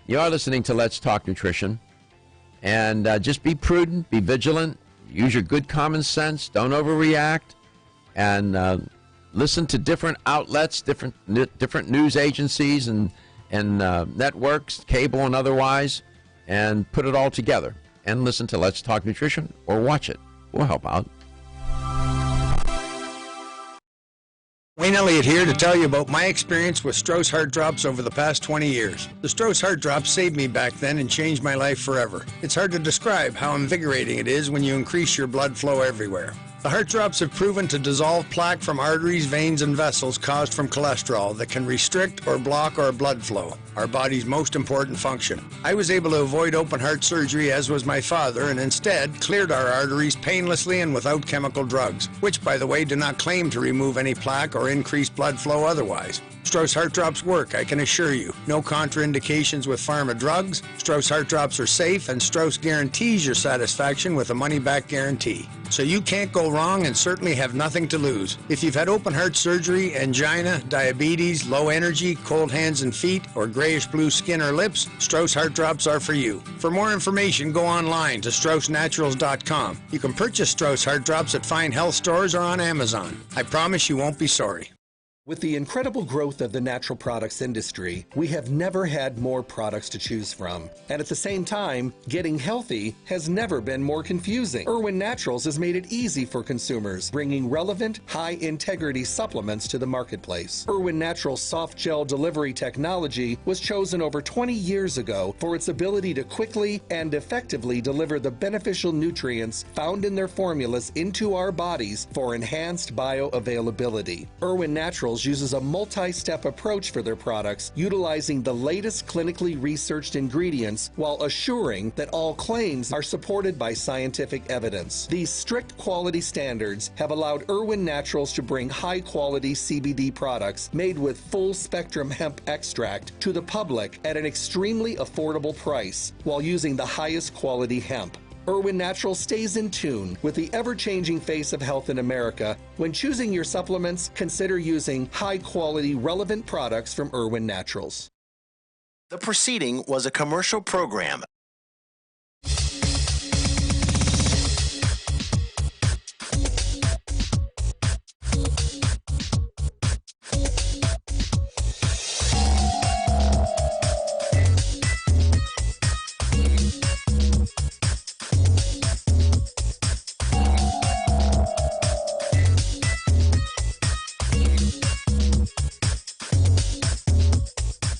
You are listening to Let's Talk Nutrition. And just be prudent, be vigilant, use your good common sense, don't overreact, and listen to different outlets, different news agencies and networks, cable and otherwise, and put it all together. And listen to Let's Talk Nutrition or watch it. We'll help out. When Wayne Elliott here to tell you about my experience with Strauss Heart Drops over the past 20 years. The Strauss Heart Drops saved me back then and changed my life forever. It's hard to describe how invigorating it is when you increase your blood flow everywhere. The Heart Drops have proven to dissolve plaque from arteries, veins, and vessels caused from cholesterol that can restrict or block our blood flow, our body's most important function. I was able to avoid open heart surgery, as was my father, and instead cleared our arteries painlessly and without chemical drugs, which, by the way, do not claim to remove any plaque or increase blood flow otherwise. Strauss Heart Drops work, I can assure you. No contraindications with pharma drugs. Strauss Heart Drops are safe, and Strauss guarantees your satisfaction with a money-back guarantee. So you can't go wrong and certainly have nothing to lose. If you've had open heart surgery, angina, diabetes, low energy, cold hands and feet, or grayish-blue skin or lips, Strauss Heart Drops are for you. For more information, go online to StraussNaturals.com. You can purchase Strauss Heart Drops at fine health stores or on Amazon. I promise you won't be sorry. With the incredible growth of the natural products industry, we have never had more products to choose from. And at the same time, getting healthy has never been more confusing. Irwin Naturals has made it easy for consumers, bringing relevant, high-integrity supplements to the marketplace. Irwin Naturals soft gel delivery technology was chosen over 20 years ago for its ability to quickly and effectively deliver the beneficial nutrients found in their formulas into our bodies for enhanced bioavailability. Irwin Naturals uses a multi-step approach for their products, utilizing the latest clinically researched ingredients while assuring that all claims are supported by scientific evidence. These strict quality standards have allowed Irwin Naturals to bring high-quality CBD products made with full-spectrum hemp extract to the public at an extremely affordable price while using the highest quality hemp. Irwin Naturals stays in tune with the ever-changing face of health in America. When choosing your supplements, consider using high-quality, relevant products from Irwin Naturals. The preceding was a commercial program.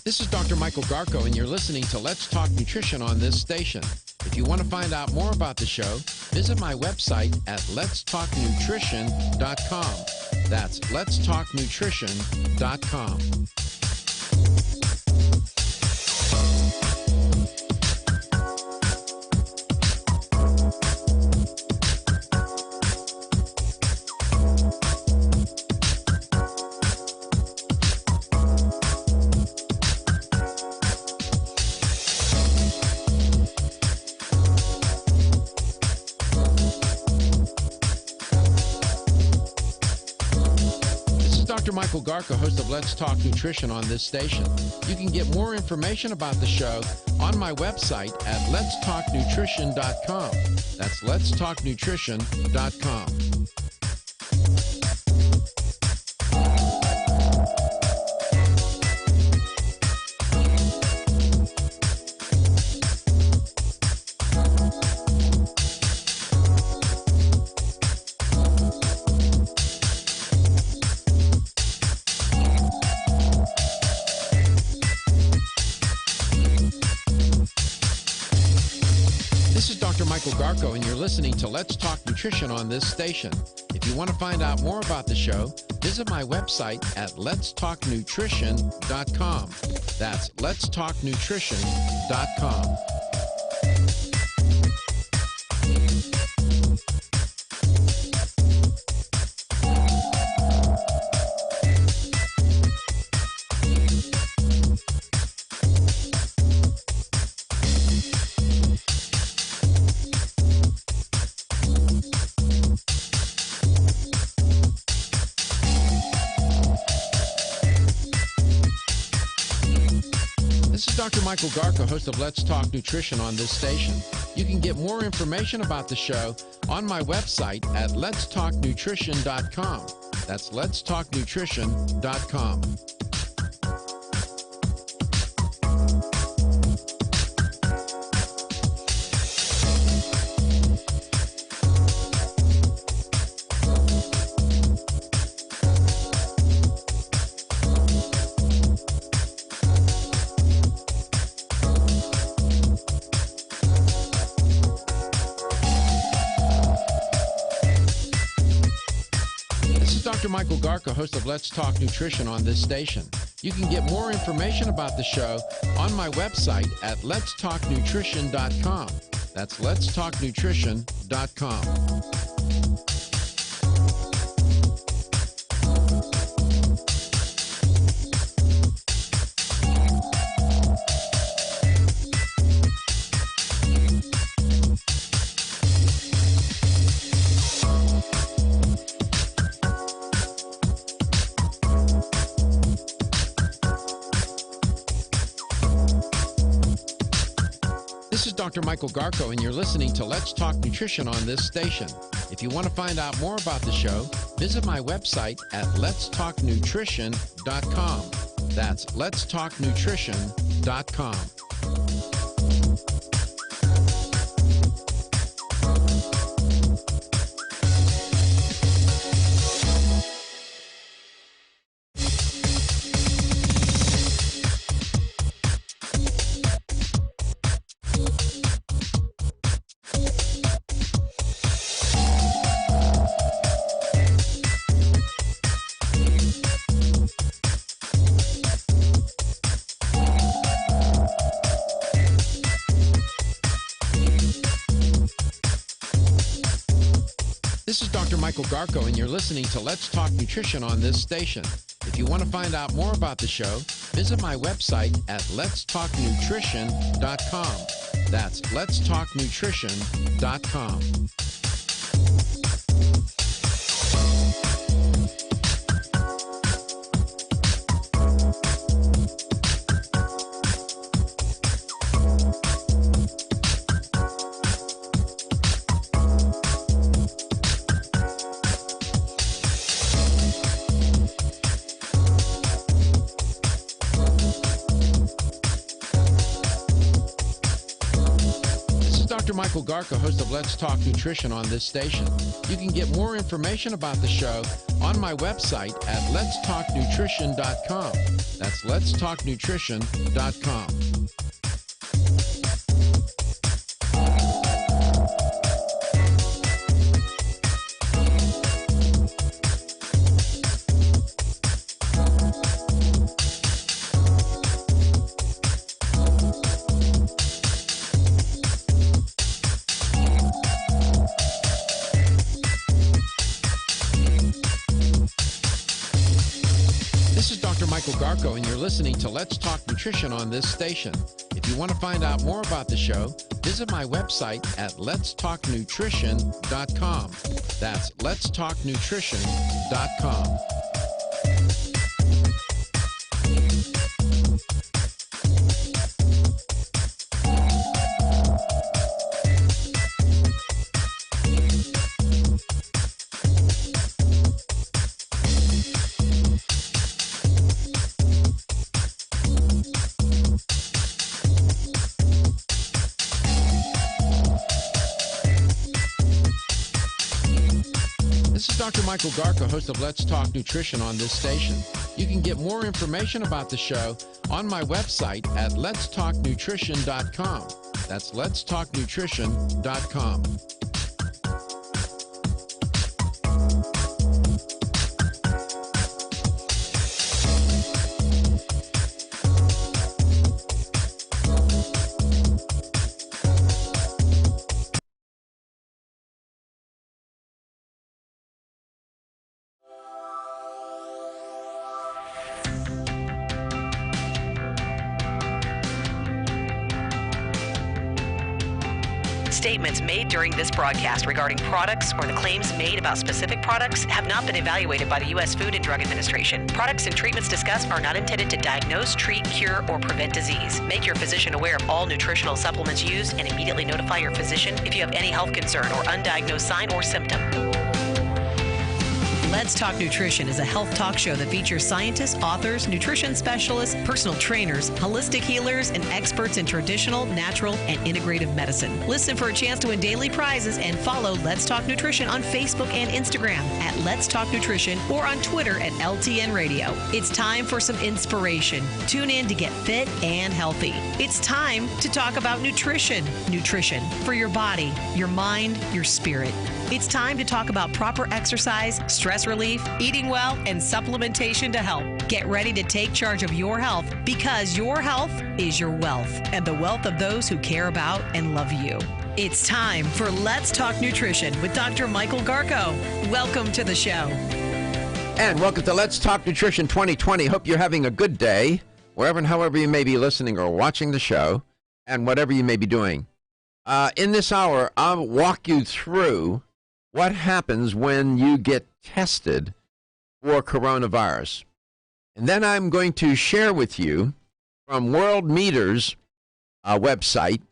This is Dr. Michael Garko, and you're listening to Let's Talk Nutrition on this station. If you want to find out more about the show, visit my website at letstalknutrition.com. That's letstalknutrition.com. Michael Garka, host of Let's Talk Nutrition on this station. You can get more information about the show on my website at letstalknutrition.com. That's letstalknutrition.com. Michael Garko, and you're listening to Let's Talk Nutrition on this station. If you want to find out more about the show, visit my website at letstalknutrition.com. That's letstalknutrition.com. Dr. Michael Garka, host of Let's Talk Nutrition on this station. You can get more information about the show on my website at letstalknutrition.com. That's letstalknutrition.com. Dr. Michael Garka, host of Let's Talk Nutrition on this station. You can get more information about the show on my website at letstalknutrition.com. That's letstalknutrition.com. This is Dr. Michael Garko, and you're listening to Let's Talk Nutrition on this station. If you want to find out more about the show, visit my website at letstalknutrition.com. That's letstalknutrition.com. This is Dr. Michael Garko, and you're listening to Let's Talk Nutrition on this station. If you want to find out more about the show, visit my website at letstalknutrition.com. That's letstalknutrition.com. Dr. Michael Garka, host of Let's Talk Nutrition on this station. You can get more information about the show on my website at letstalknutrition.com. That's letstalknutrition.com. This is Dr. Michael Garko, and you're listening to Let's Talk Nutrition on this station. If you want to find out more about the show, visit my website at letstalknutrition.com. That's letstalknutrition.com. This is Dr. Michael Garka, host of Let's Talk Nutrition on this station. You can get more information about the show on my website at letstalknutrition.com. That's letstalknutrition.com. Statements made during this broadcast regarding products or the claims made about specific products have not been evaluated by the U.S. Food and Drug Administration. Products and treatments discussed are not intended to diagnose, treat, cure, or prevent disease. Make your physician aware of all nutritional supplements used and immediately notify your physician if you have any health concern or undiagnosed sign or symptom. Let's Talk Nutrition is a health talk show that features scientists, authors, nutrition specialists, personal trainers, holistic healers, and experts in traditional, natural, and integrative medicine. Listen for a chance to win daily prizes and follow Let's Talk Nutrition on Facebook and Instagram at Let's Talk Nutrition or on Twitter at LTN Radio. It's time for some inspiration. Tune in to get fit and healthy. It's time to talk about nutrition. Nutrition for your body, your mind, your spirit. It's time to talk about proper exercise, stress stress relief, eating well, and supplementation to help. Get ready to take charge of your health because your health is your wealth and the wealth of those who care about and love you. It's time for Let's Talk Nutrition with Dr. Michael Garko. Welcome to the show. And welcome to Let's Talk Nutrition 2020. Hope you're having a good day, wherever and however you may be listening or watching the show, and whatever you may be doing. In this hour, I'll walk you through what happens when you get tested for coronavirus. And then I'm going to share with you from World Meters website.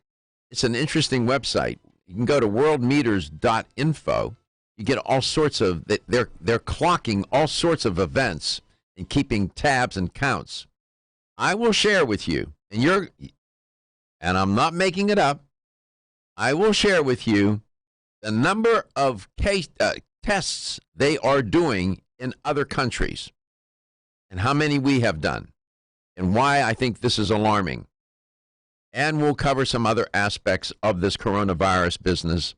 It's an interesting website. You can go to worldmeters.info. You get all sorts of, they're clocking all sorts of events and keeping tabs and counts. I will share with you, and I'm not making it up, I will share with you the number of tests they are doing in other countries and how many we have done and why I think this is alarming. And we'll cover some other aspects of this coronavirus business,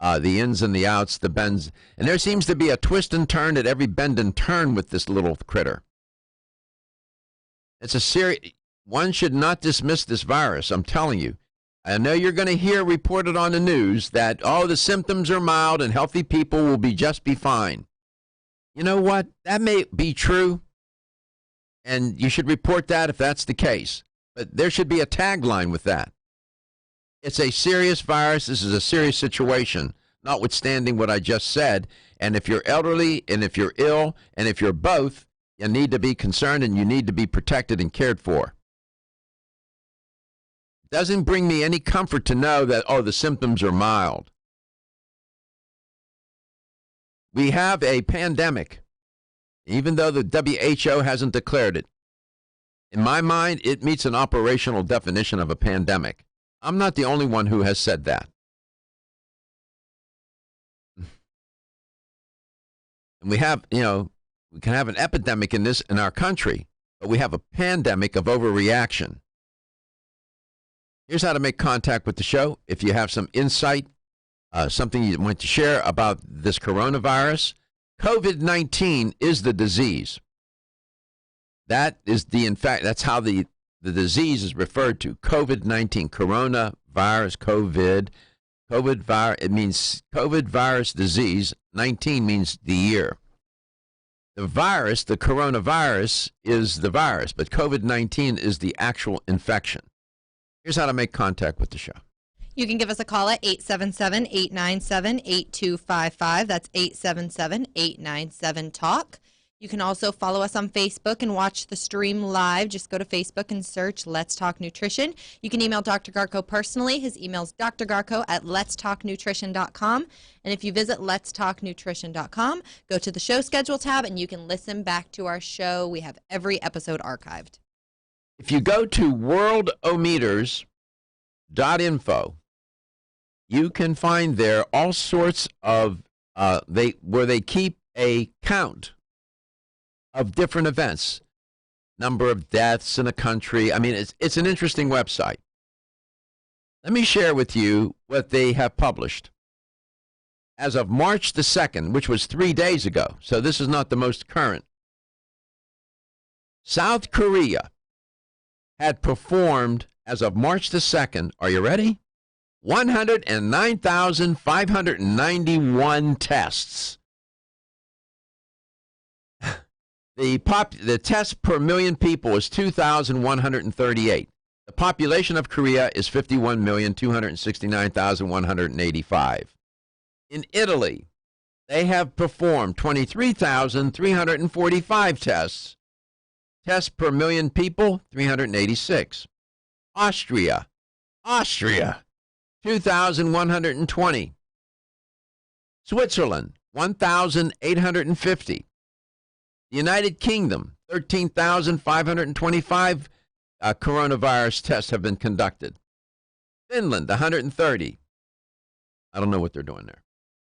the ins and the outs, the bends. And there seems to be a twist and turn at every bend and turn with this little critter. It's a serious, one should not dismiss this virus, I'm telling you. I know you're going to hear reported on the news that, oh, the symptoms are mild and healthy people will just be fine. You know what? That may be true, and you should report that if that's the case. But there should be a tagline with that. It's a serious virus. This is a serious situation, notwithstanding what I just said. And if you're elderly, and if you're ill, and if you're both, you need to be concerned and you need to be protected and cared for. Doesn't bring me any comfort to know that, oh, the symptoms are mild. We have a pandemic, even though the WHO hasn't declared it. In my mind, it meets an operational definition of a pandemic. I'm not the only one who has said that. And we have, we can have an epidemic in our country, but we have a pandemic of overreaction. Here's how to make contact with the show. If you have some insight, something you want to share about this coronavirus, COVID-19 is the disease. That is that's how the disease is referred to. COVID-19, coronavirus, COVID virus. It means COVID virus disease. 19 means the year. The virus, the coronavirus, is the virus, but COVID-19 is the actual infection. Here's how to make contact with the show. You can give us a call at 877-897-8255. That's 877-897-TALK. You can also follow us on Facebook and watch the stream live. Just go to Facebook and search Let's Talk Nutrition. You can email Dr. Garko personally. His email is drgarko@letstalknutrition.com. And if you visit letstalknutrition.com, go to the show schedule tab and you can listen back to our show. We have every episode archived. If you go to worldometers.info, you can find there all sorts of, where they keep a count of different events, number of deaths in a country. I mean, it's an interesting website. Let me share with you what they have published. As of March the 2nd, which was 3 days ago, so this is not the most current, South Korea had performed, as of March the 2nd, are you ready? 109,591 tests. The test per million people is 2,138. The population of Korea is 51,269,185. In Italy, they have performed 23,345 tests. Tests per million people, 386. Austria, 2,120. Switzerland, 1,850. The United Kingdom, 13,525 coronavirus tests have been conducted. Finland, 130. I don't know what they're doing there.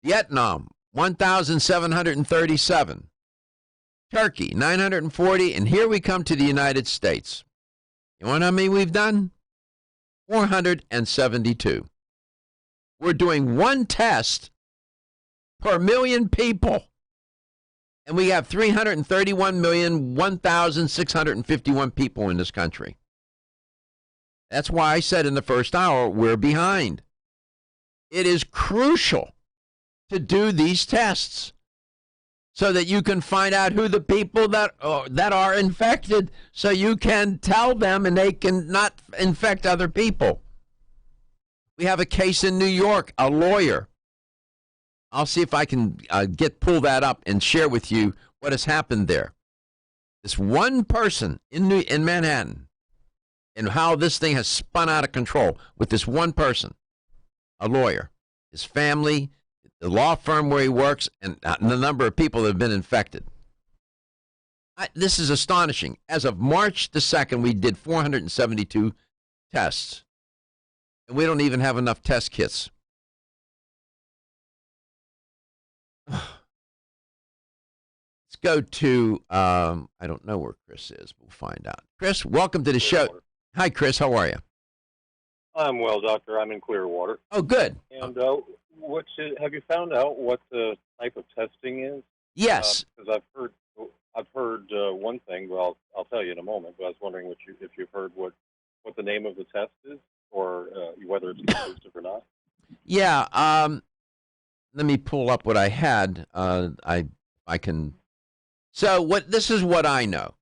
Vietnam, 1,737. Turkey, 940. And here we come to the United States. You want to know how many we've done? 472. We're doing one test per million people. And we have 331,001,651 people in this country. That's why I said in the first hour, we're behind. It is crucial to do these tests so that you can find out who the people that are infected, so you can tell them and they can not infect other people. We have a case in New York, a lawyer. I'll see if I can pull that up and share with you what has happened there. This one person in Manhattan, and how this thing has spun out of control with this one person, a lawyer, his family, the law firm where he works, and the number of people that have been infected. This is astonishing. As of March the 2nd, we did 472 tests, and we don't even have enough test kits. Let's go to, I don't know where Chris is. We'll find out. Chris, welcome to the show. Hi, Chris. How are you? I'm well, Doctor. I'm in Clearwater. Oh, good. And have you found out what the type of testing is? Yes. Because I've heard one thing. Well, I'll tell you in a moment. But I was wondering if you've heard what the name of the test is, or whether it's conclusive or not. Yeah. Let me pull up what I had. I can. So this is what I know.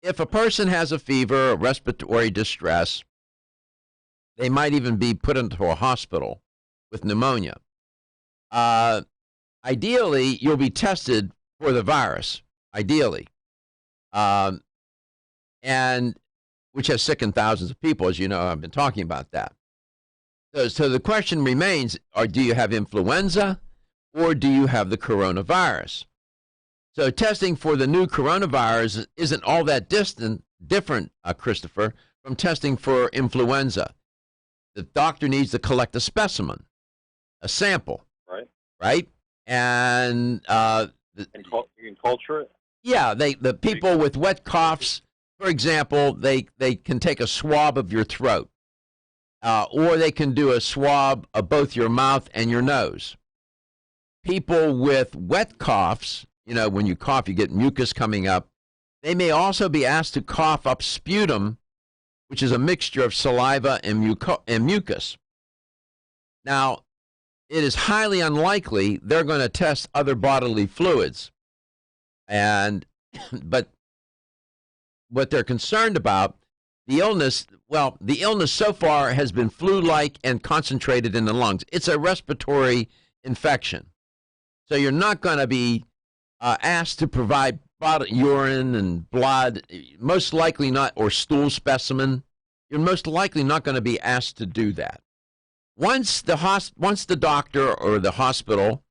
If a person has a fever or respiratory distress, they might even be put into a hospital with pneumonia. Ideally, you'll be tested for the virus, ideally, and which has sickened thousands of people, as you know. I've been talking about that. So the question remains, do you have influenza or do you have the coronavirus? So testing for the new coronavirus isn't all that different, Christopher, from testing for influenza. The doctor needs to collect a specimen, a sample. Right? And you can culture it? Yeah, the people with wet coughs, for example, they can take a swab of your throat. Or they can do a swab of both your mouth and your nose. People with wet coughs, when you cough, you get mucus coming up. They may also be asked to cough up sputum, which is a mixture of saliva and mucus. Now, it is highly unlikely they're going to test other bodily fluids. But what they're concerned about, the illness so far has been flu-like and concentrated in the lungs. It's a respiratory infection. So you're not going to be asked to provide urine and blood, most likely not, or stool specimen. You're most likely not going to be asked to do that. Once the doctor or the hospital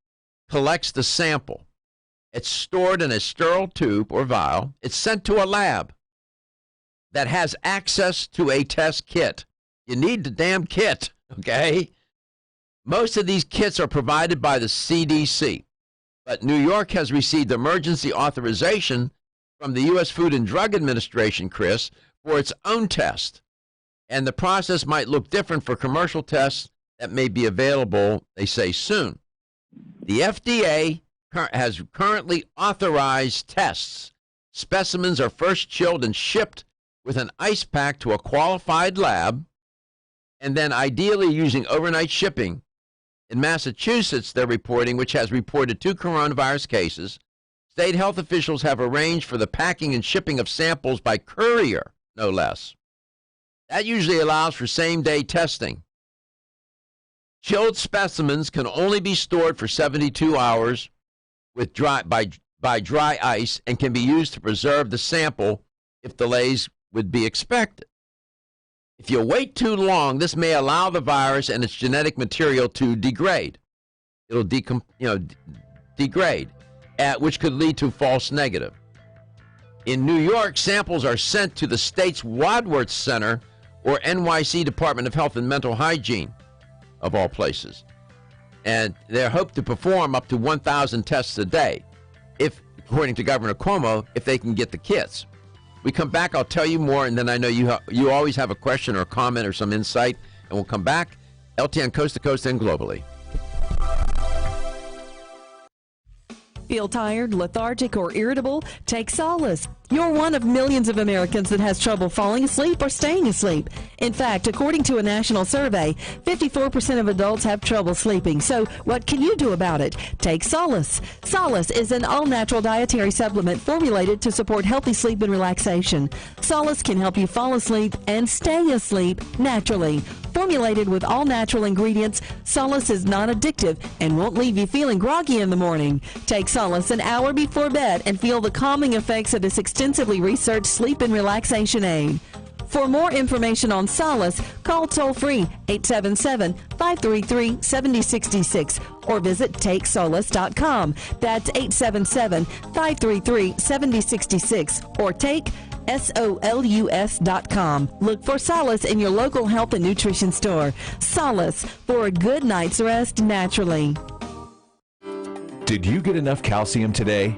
collects the sample, it's stored in a sterile tube or vial. It's sent to a lab that has access to a test kit. You need the damn kit, okay? Most of these kits are provided by the CDC, but New York has received emergency authorization from the U.S. Food and Drug Administration, Chris, for its own test. And the process might look different for commercial tests that may be available, they say, soon. The FDA has currently authorized tests. Specimens are first chilled and shipped with an ice pack to a qualified lab, and then ideally using overnight shipping. In Massachusetts, they're reporting, which has reported 2 coronavirus cases, state health officials have arranged for the packing and shipping of samples by courier, no less. That usually allows for same-day testing. Chilled specimens can only be stored for 72 hours with by dry ice and can be used to preserve the sample if delays would be expected. If you wait too long, this may allow the virus and its genetic material to degrade. It'll degrade, which could lead to false negative. In New York, samples are sent to the state's Wadsworth Center or NYC Department of Health and Mental Hygiene, of all places. And they hope to perform up to 1,000 tests a day, if, according to Governor Cuomo, if they can get the kits. We come back, I'll tell you more, and then I know you always have a question or a comment or some insight, and we'll come back. LTN Coast to Coast and globally. Feel tired, lethargic, or irritable? Take solace. You're one of millions of Americans that has trouble falling asleep or staying asleep. In fact, according to a national survey, 54% of adults have trouble sleeping. So what can you do about it? Take Solace. Solace is an all-natural dietary supplement formulated to support healthy sleep and relaxation. Solace can help you fall asleep and stay asleep naturally. Formulated with all-natural ingredients, Solace is not addictive and won't leave you feeling groggy in the morning. Take Solace an hour before bed and feel the calming effects of this extensively researched sleep and relaxation aid. For more information on Solace, call toll-free 877-533-7066 or visit TakeSolace.com. That's 877-533-7066 or take SOLUS.com. Look for Solace in your local health and nutrition store. Solace for a good night's rest naturally. Did you get enough calcium today?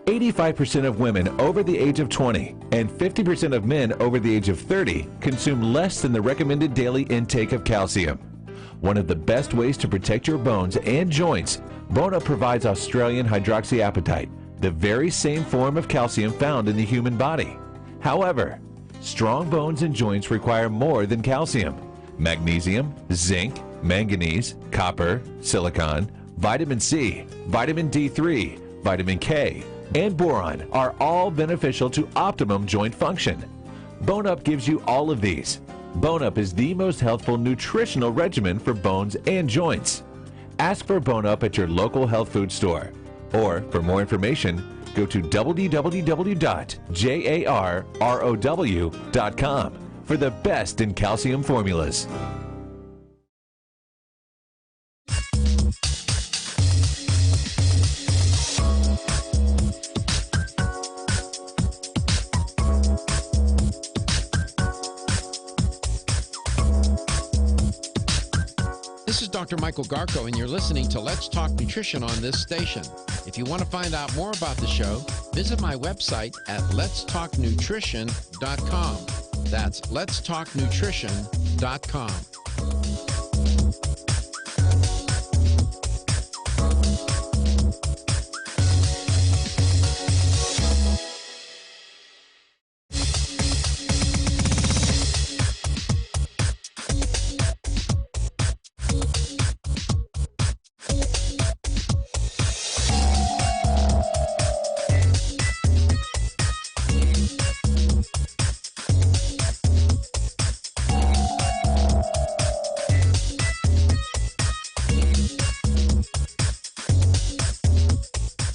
85% of women over the age of 20 and 50% of men over the age of 30 consume less than the recommended daily intake of calcium. One of the best ways to protect your bones and joints, Bone Up provides Australian hydroxyapatite, the very same form of calcium found in the human body. However, strong bones and joints require more than calcium. Magnesium, zinc, manganese, copper, silicon, vitamin C, vitamin D3, vitamin K, and boron are all beneficial to optimum joint function. Bone Up gives you all of these. Bone Up is the most healthful nutritional regimen for bones and joints. Ask for Bone Up at your local health food store. Or, for more information, go to www.jarrow.com for the best in calcium formulas. This is Dr. Michael Garko, and you're listening to Let's Talk Nutrition on this station. If you want to find out more about the show, visit my website at letstalknutrition.com. That's letstalknutrition.com.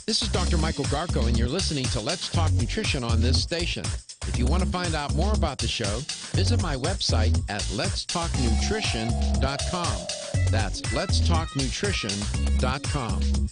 This is Dr. Michael Garko, and you're listening to Let's Talk Nutrition on this station. If you want to find out more about the show, visit my website at letstalknutrition.com. That's letstalknutrition.com.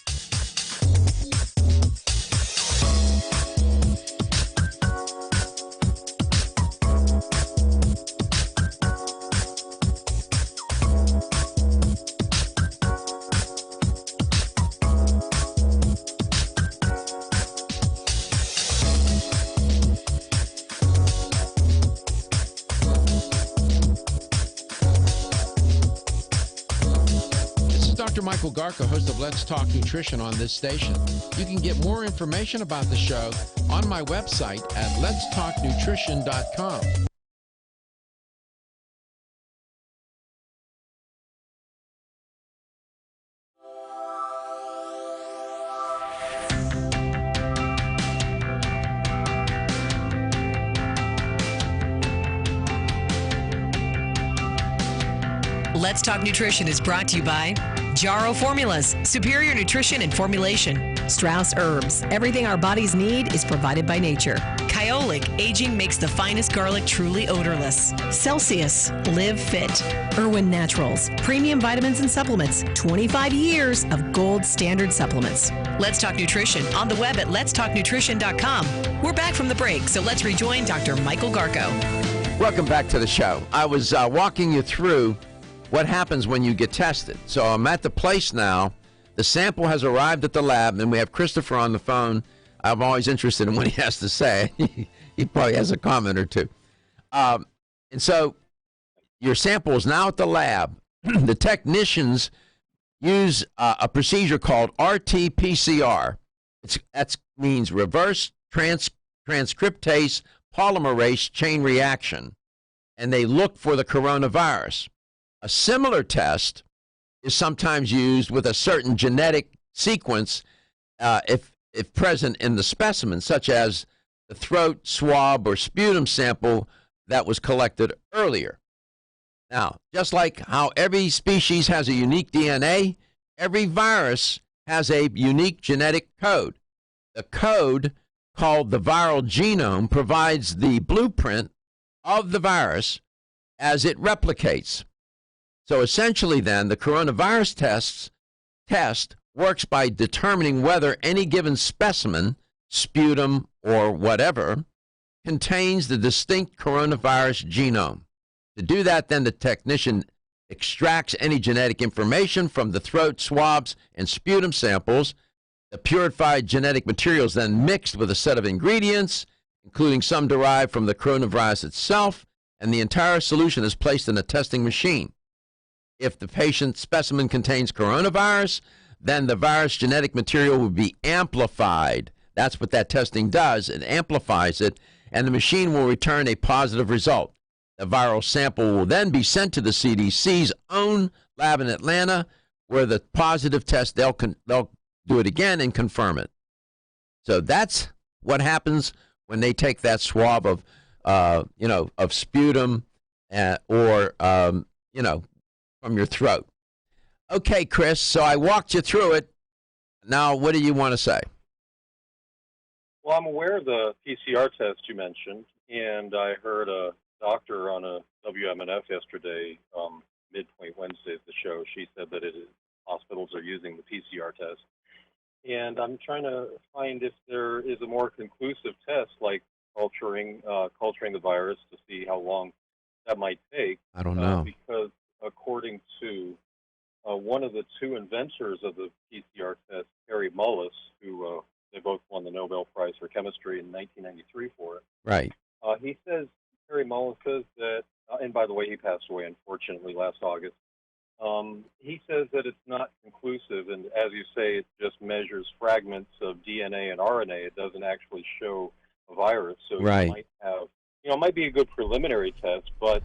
Dr. Michael Garko, host of Let's Talk Nutrition on this station. You can get more information about the show on my website at letstalknutrition.com. Let's Talk Nutrition is brought to you by Jarrow Formulas, superior nutrition and formulation. Strauss Herbs, everything our bodies need is provided by nature. Kyolic, aging makes the finest garlic truly odorless. Celsius, live fit. Irwin Naturals, premium vitamins and supplements. 25 years of gold standard supplements. Let's Talk Nutrition on the web at letstalknutrition.com. We're back from the break, so let's rejoin Dr. Michael Garko. Welcome back to the show. I was walking you through what happens when you get tested. So I'm at the place now. The sample has arrived at the lab, and we have Christopher on the phone. I'm always interested in what he has to say. He probably has a comment or two. And so your sample is now at the lab. The technicians use a procedure called RT-PCR. That means reverse transcriptase polymerase chain reaction, and they look for the coronavirus. A similar test is sometimes used with a certain genetic sequence if present in the specimen, such as the throat swab or sputum sample that was collected earlier. Now, just like how every species has a unique DNA, every virus has a unique genetic code. The code, called the viral genome, provides the blueprint of the virus as it replicates. So essentially then, the coronavirus test works by determining whether any given specimen, sputum or whatever, contains the distinct coronavirus genome. To do that, then, the technician extracts any genetic information from the throat swabs and sputum samples. The purified genetic material is then mixed with a set of ingredients, including some derived from the coronavirus itself, and the entire solution is placed in a testing machine. If the patient's specimen contains coronavirus, then the virus genetic material will be amplified. That's what that testing does. It amplifies it, and the machine will return a positive result. The viral sample will then be sent to the CDC's own lab in Atlanta, where the positive test, they'll do it again and confirm it. So that's what happens when they take that swab of sputum or from your throat. Okay, Chris, so I walked you through it. Now, what do you want to say? Well, I'm aware of the PCR test you mentioned, and I heard a doctor on a WMNF yesterday, midpoint Wednesday at the show. She said that hospitals are using the PCR test. And I'm trying to find if there is a more conclusive test, like culturing the virus, to see how long that might take. I don't know. Because according to one of the two inventors of the PCR test, Harry Mullis, who they both won the Nobel Prize for Chemistry in 1993 for it. Right. Harry Mullis says that, and by the way, he passed away, unfortunately, last August. He says that it's not conclusive, and as you say, it just measures fragments of DNA and RNA. It doesn't actually show a virus. So right. You might have, it might be a good preliminary test, but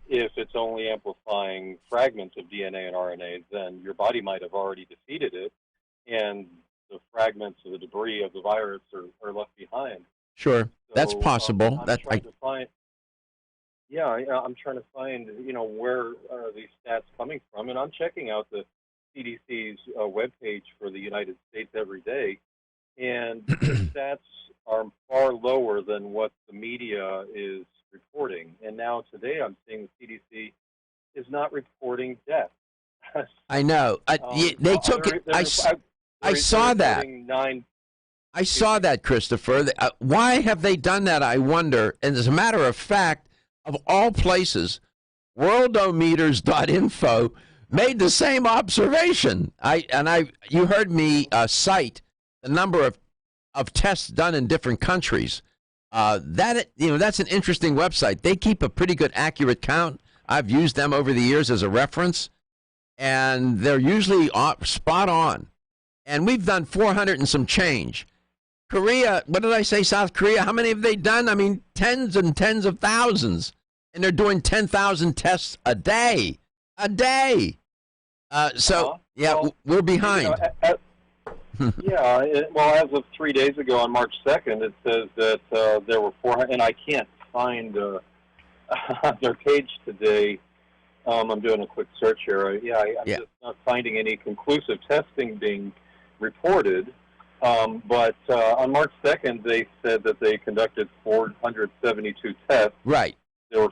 if it's only amplifying fragments of DNA and RNA, then your body might have already defeated it, and the fragments of the debris of the virus are left behind. Sure, so, that's possible. I'm trying to find, where are these stats coming from? And I'm checking out the CDC's webpage for the United States every day, and the stats are far lower than what the media is reporting. And now today I'm seeing the CDC is not reporting deaths. I know. They took it. I saw that. I saw that, Christopher. Why have they done that, I wonder? And as a matter of fact, of all places, worldometers.info made the same observation. You heard me cite the number of tests done in different countries. That's an interesting website. They keep a pretty good accurate count. I've used them over the years as a reference, and they're usually spot on. And we've done 400 and some change. Korea, what did I say, South Korea? How many have they done? I mean, tens and tens of thousands. And they're doing 10,000 tests a day. We're behind. As of 3 days ago on March 2nd, it says that there were 400, and I can't find their page today. I'm doing a quick search here. I'm just not finding any conclusive testing being reported. But on March 2nd, they said that they conducted 472 tests. Right. There were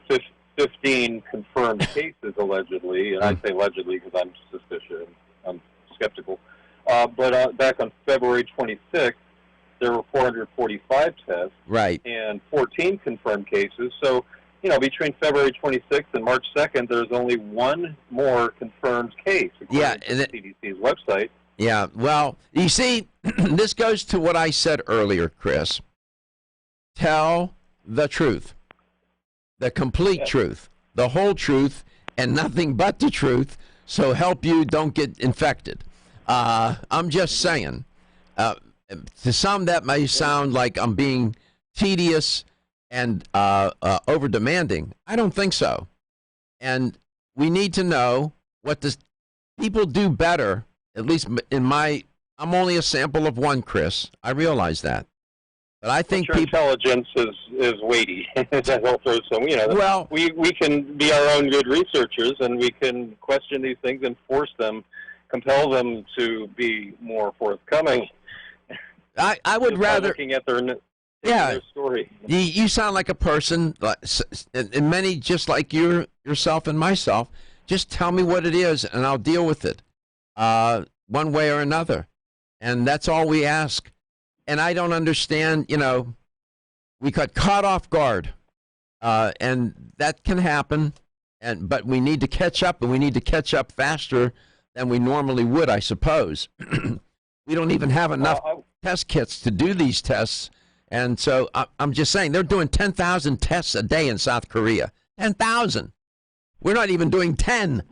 15 confirmed cases, allegedly, and I say allegedly because I'm suspicious. I'm skeptical. But back on February 26th, there were 445 tests. Right. And 14 confirmed cases. So, between February 26th and March 2nd, there's only one more confirmed case, according to the CDC's website. Yeah, well, you see, this goes to what I said earlier, Chris. Tell the truth, the complete truth, the whole truth, and nothing but the truth, so help you don't get infected. I'm just saying, to some, that may sound like I'm being tedious and over demanding. I don't think so. And we need to know what does people do better. At least I'm only a sample of one, Chris. I realize that. But I think your intelligence is weighty. That also some, well, we can be our own good researchers, and we can question these things and force them, compel them to be more forthcoming. I would rather looking at their story. You sound like a person, and many just like yourself and myself. Just tell me what it is, and I'll deal with it, one way or another, and that's all we ask. And I don't understand, we got caught off guard, and that can happen, but we need to catch up, and we need to catch up faster than we normally would, I suppose. We don't even have enough test kits to do these tests, and so I'm just saying, they're doing 10,000 tests a day in South Korea. 10,000. We're not even doing 10.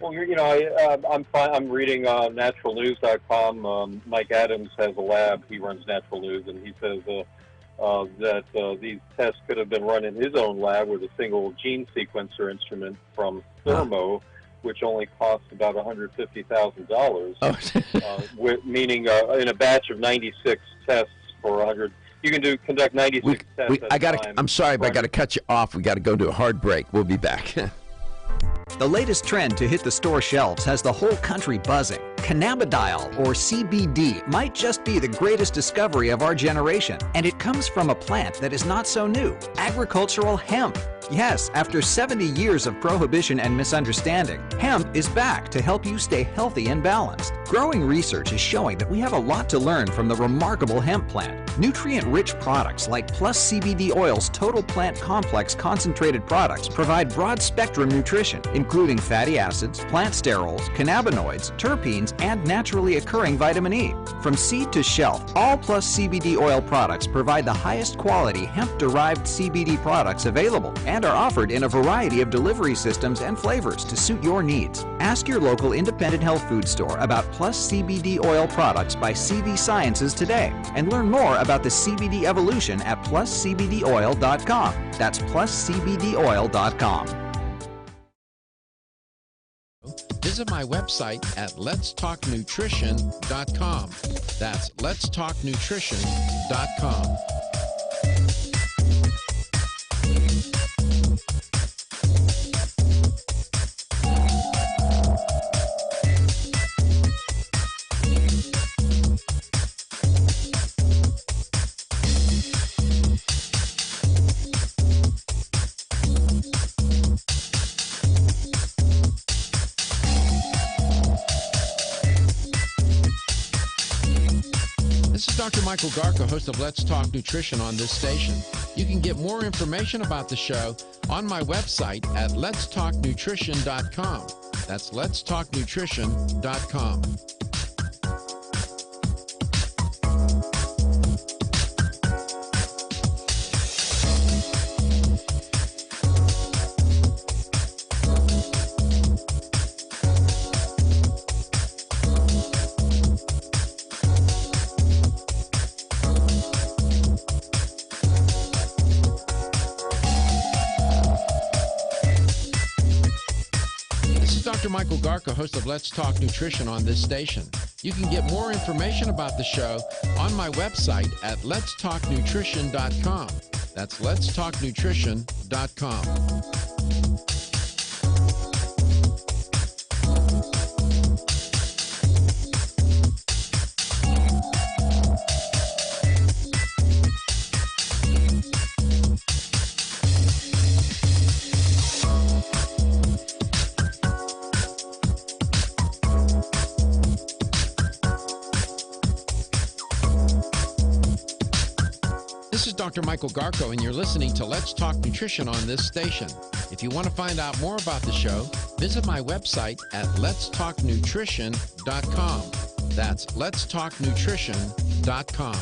Well, I'm reading naturalnews.com. Mike Adams has a lab. He runs Natural News, and he says that these tests could have been run in his own lab with a single gene sequencer instrument from Thermo, which only costs about $150,000. Meaning in a batch of 96 tests for 100. You can conduct 96 tests at a time. I'm sorry, but I got to cut you off. We got to go to a hard break. We'll be back. The latest trend to hit the store shelves has the whole country buzzing. Cannabidiol, or CBD, might just be the greatest discovery of our generation, and it comes from a plant that is not so new, agricultural hemp. Yes, after 70 years of prohibition and misunderstanding, hemp is back to help you stay healthy and balanced. Growing research is showing that we have a lot to learn from the remarkable hemp plant. Nutrient-rich products like Plus CBD Oil's Total Plant Complex concentrated products provide broad-spectrum nutrition, including fatty acids, plant sterols, cannabinoids, terpenes, and naturally occurring vitamin E. From seed to shelf, all Plus CBD Oil products provide the highest quality hemp-derived CBD products available and are offered in a variety of delivery systems and flavors to suit your needs. Ask your local independent health food store about Plus CBD Oil products by CV Sciences today and learn more about the CBD evolution at pluscbdoil.com. That's pluscbdoil.com. Visit my website at letstalknutrition.com. That's letstalknutrition.com. This is Dr. Michael Garko, host of Let's Talk Nutrition on this station. You can get more information about the show on my website at letstalknutrition.com. That's letstalknutrition.com. Dr. Michael Garko, host of Let's Talk Nutrition on this station. You can get more information about the show on my website at letstalknutrition.com. That's letstalknutrition.com. This is Dr. Michael Garko, and you're listening to Let's Talk Nutrition on this station. If you want to find out more about the show, visit my website at letstalknutrition.com. That's letstalknutrition.com.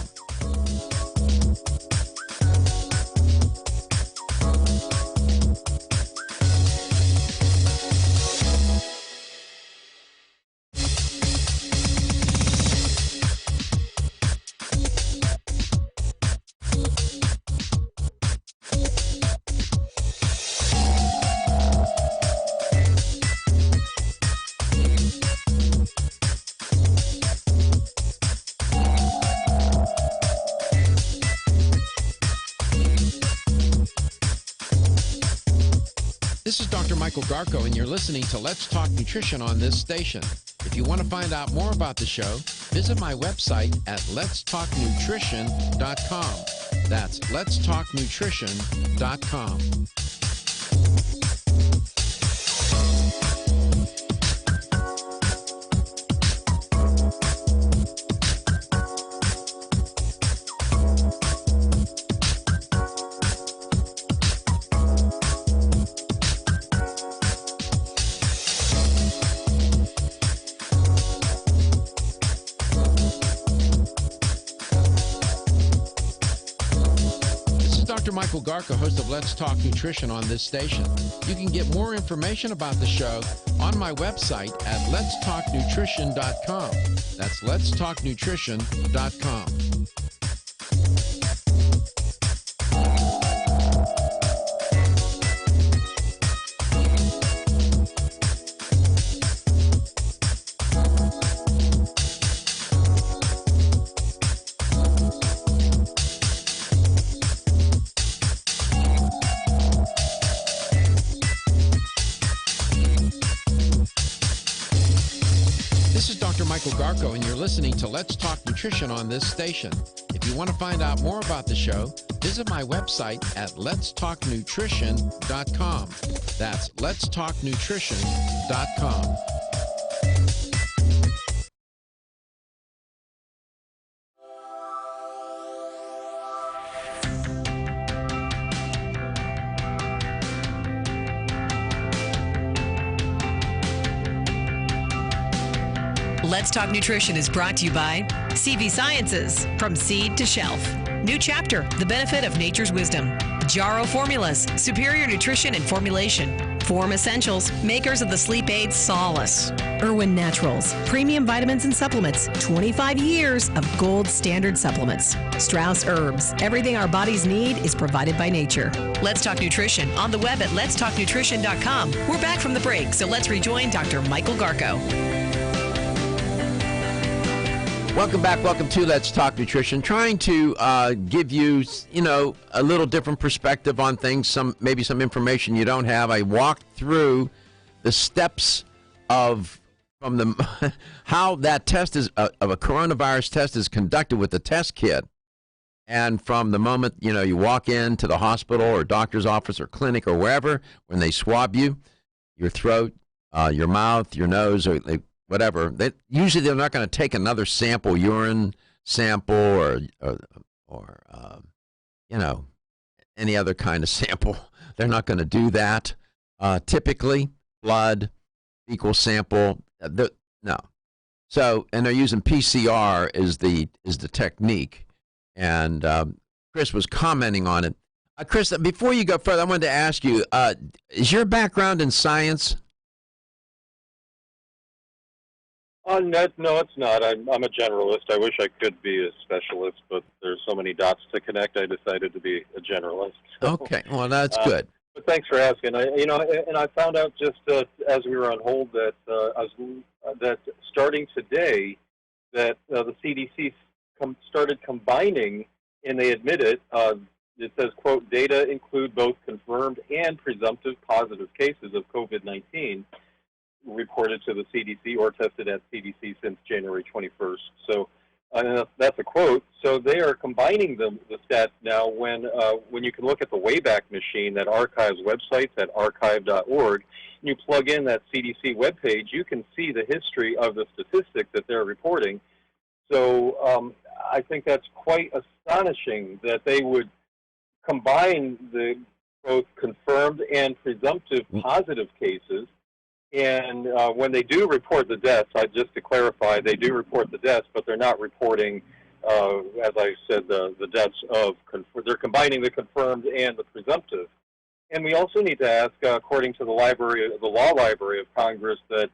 This is Dr. Michael Garko, and you're listening to Let's Talk Nutrition on this station. If you want to find out more about the show, visit my website at letstalknutrition.com. That's letstalknutrition.com. Dr. Michael Garko, host of Let's Talk Nutrition on this station. You can get more information about the show on my website at letstalknutrition.com. That's letstalknutrition.com. This is Dr. Michael Garko, and you're listening to Let's Talk Nutrition on this station. If you want to find out more about the show, visit my website at letstalknutrition.com. That's letstalknutrition.com. Let's Talk Nutrition is brought to you by CV Sciences, from seed to shelf. New chapter, the benefit of nature's wisdom. Jarrow Formulas, superior nutrition and formulation. Form Essentials, makers of the sleep aid Solace. Irwin Naturals, premium vitamins and supplements. 25 years of gold standard supplements. Strauss Herbs, everything our bodies need is provided by nature. Let's Talk Nutrition on the web at letstalknutrition.com. We're back from the break, so let's rejoin Dr. Michael Garko. Welcome back. Welcome to Let's Talk Nutrition. Trying to give you, a little different perspective on things, maybe some information you don't have. I walked through the steps of how that test of a coronavirus test is conducted with the test kit, and from the moment you walk into the hospital or doctor's office or clinic or wherever, when they swab you, your throat, your mouth, your nose, or whatever. Usually they're not going to take another sample, urine sample, or any other kind of sample. They're not going to do that. Typically, blood, fecal sample. No. So, and they're using PCR is the technique. And Chris was commenting on it. Chris, before you go further, I wanted to ask you: is your background in science? No, it's not. I'm a generalist. I wish I could be a specialist, but there's so many dots to connect. I decided to be a generalist. So, okay, well, that's good. But thanks for asking. And I found out just as we were on hold that that starting today, that the CDC started combining, and they admit it. It says, quote, data include both confirmed and presumptive positive cases of COVID-19. Reported to the CDC or tested at CDC since January 21st. So that's a quote. So they are combining the stats now when you can look at the Wayback Machine that archives websites at archive.org, and you plug in that CDC webpage, you can see the history of the statistics that they're reporting. So I think that's quite astonishing that they would combine the both confirmed and presumptive positive cases. And when they do report the deaths, just to clarify, they do report the deaths, but they're not reporting, as I said, the deaths of, they're combining the confirmed and the presumptive. And we also need to ask, according to the Law Library of Congress, that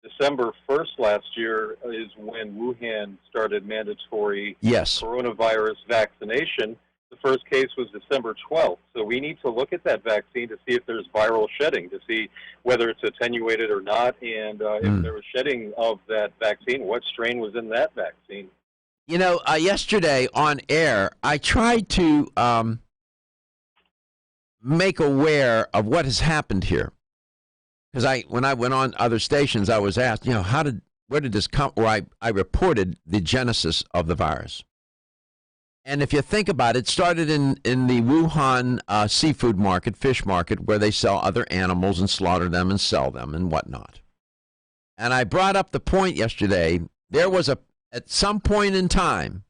December 1st last year is when Wuhan started mandatory coronavirus vaccination. The first case was December 12th. So we need to look at that vaccine to see if there's viral shedding, to see whether it's attenuated or not, and if there was shedding of that vaccine, what strain was in that vaccine. Yesterday on air, I tried to make aware of what has happened here. Because when I went on other stations, I was asked, where did this come? Or I reported the genesis of the virus. And if you think about it, it started in the Wuhan seafood market, fish market, where they sell other animals and slaughter them and sell them and whatnot. And I brought up the point yesterday. There was at some point in time,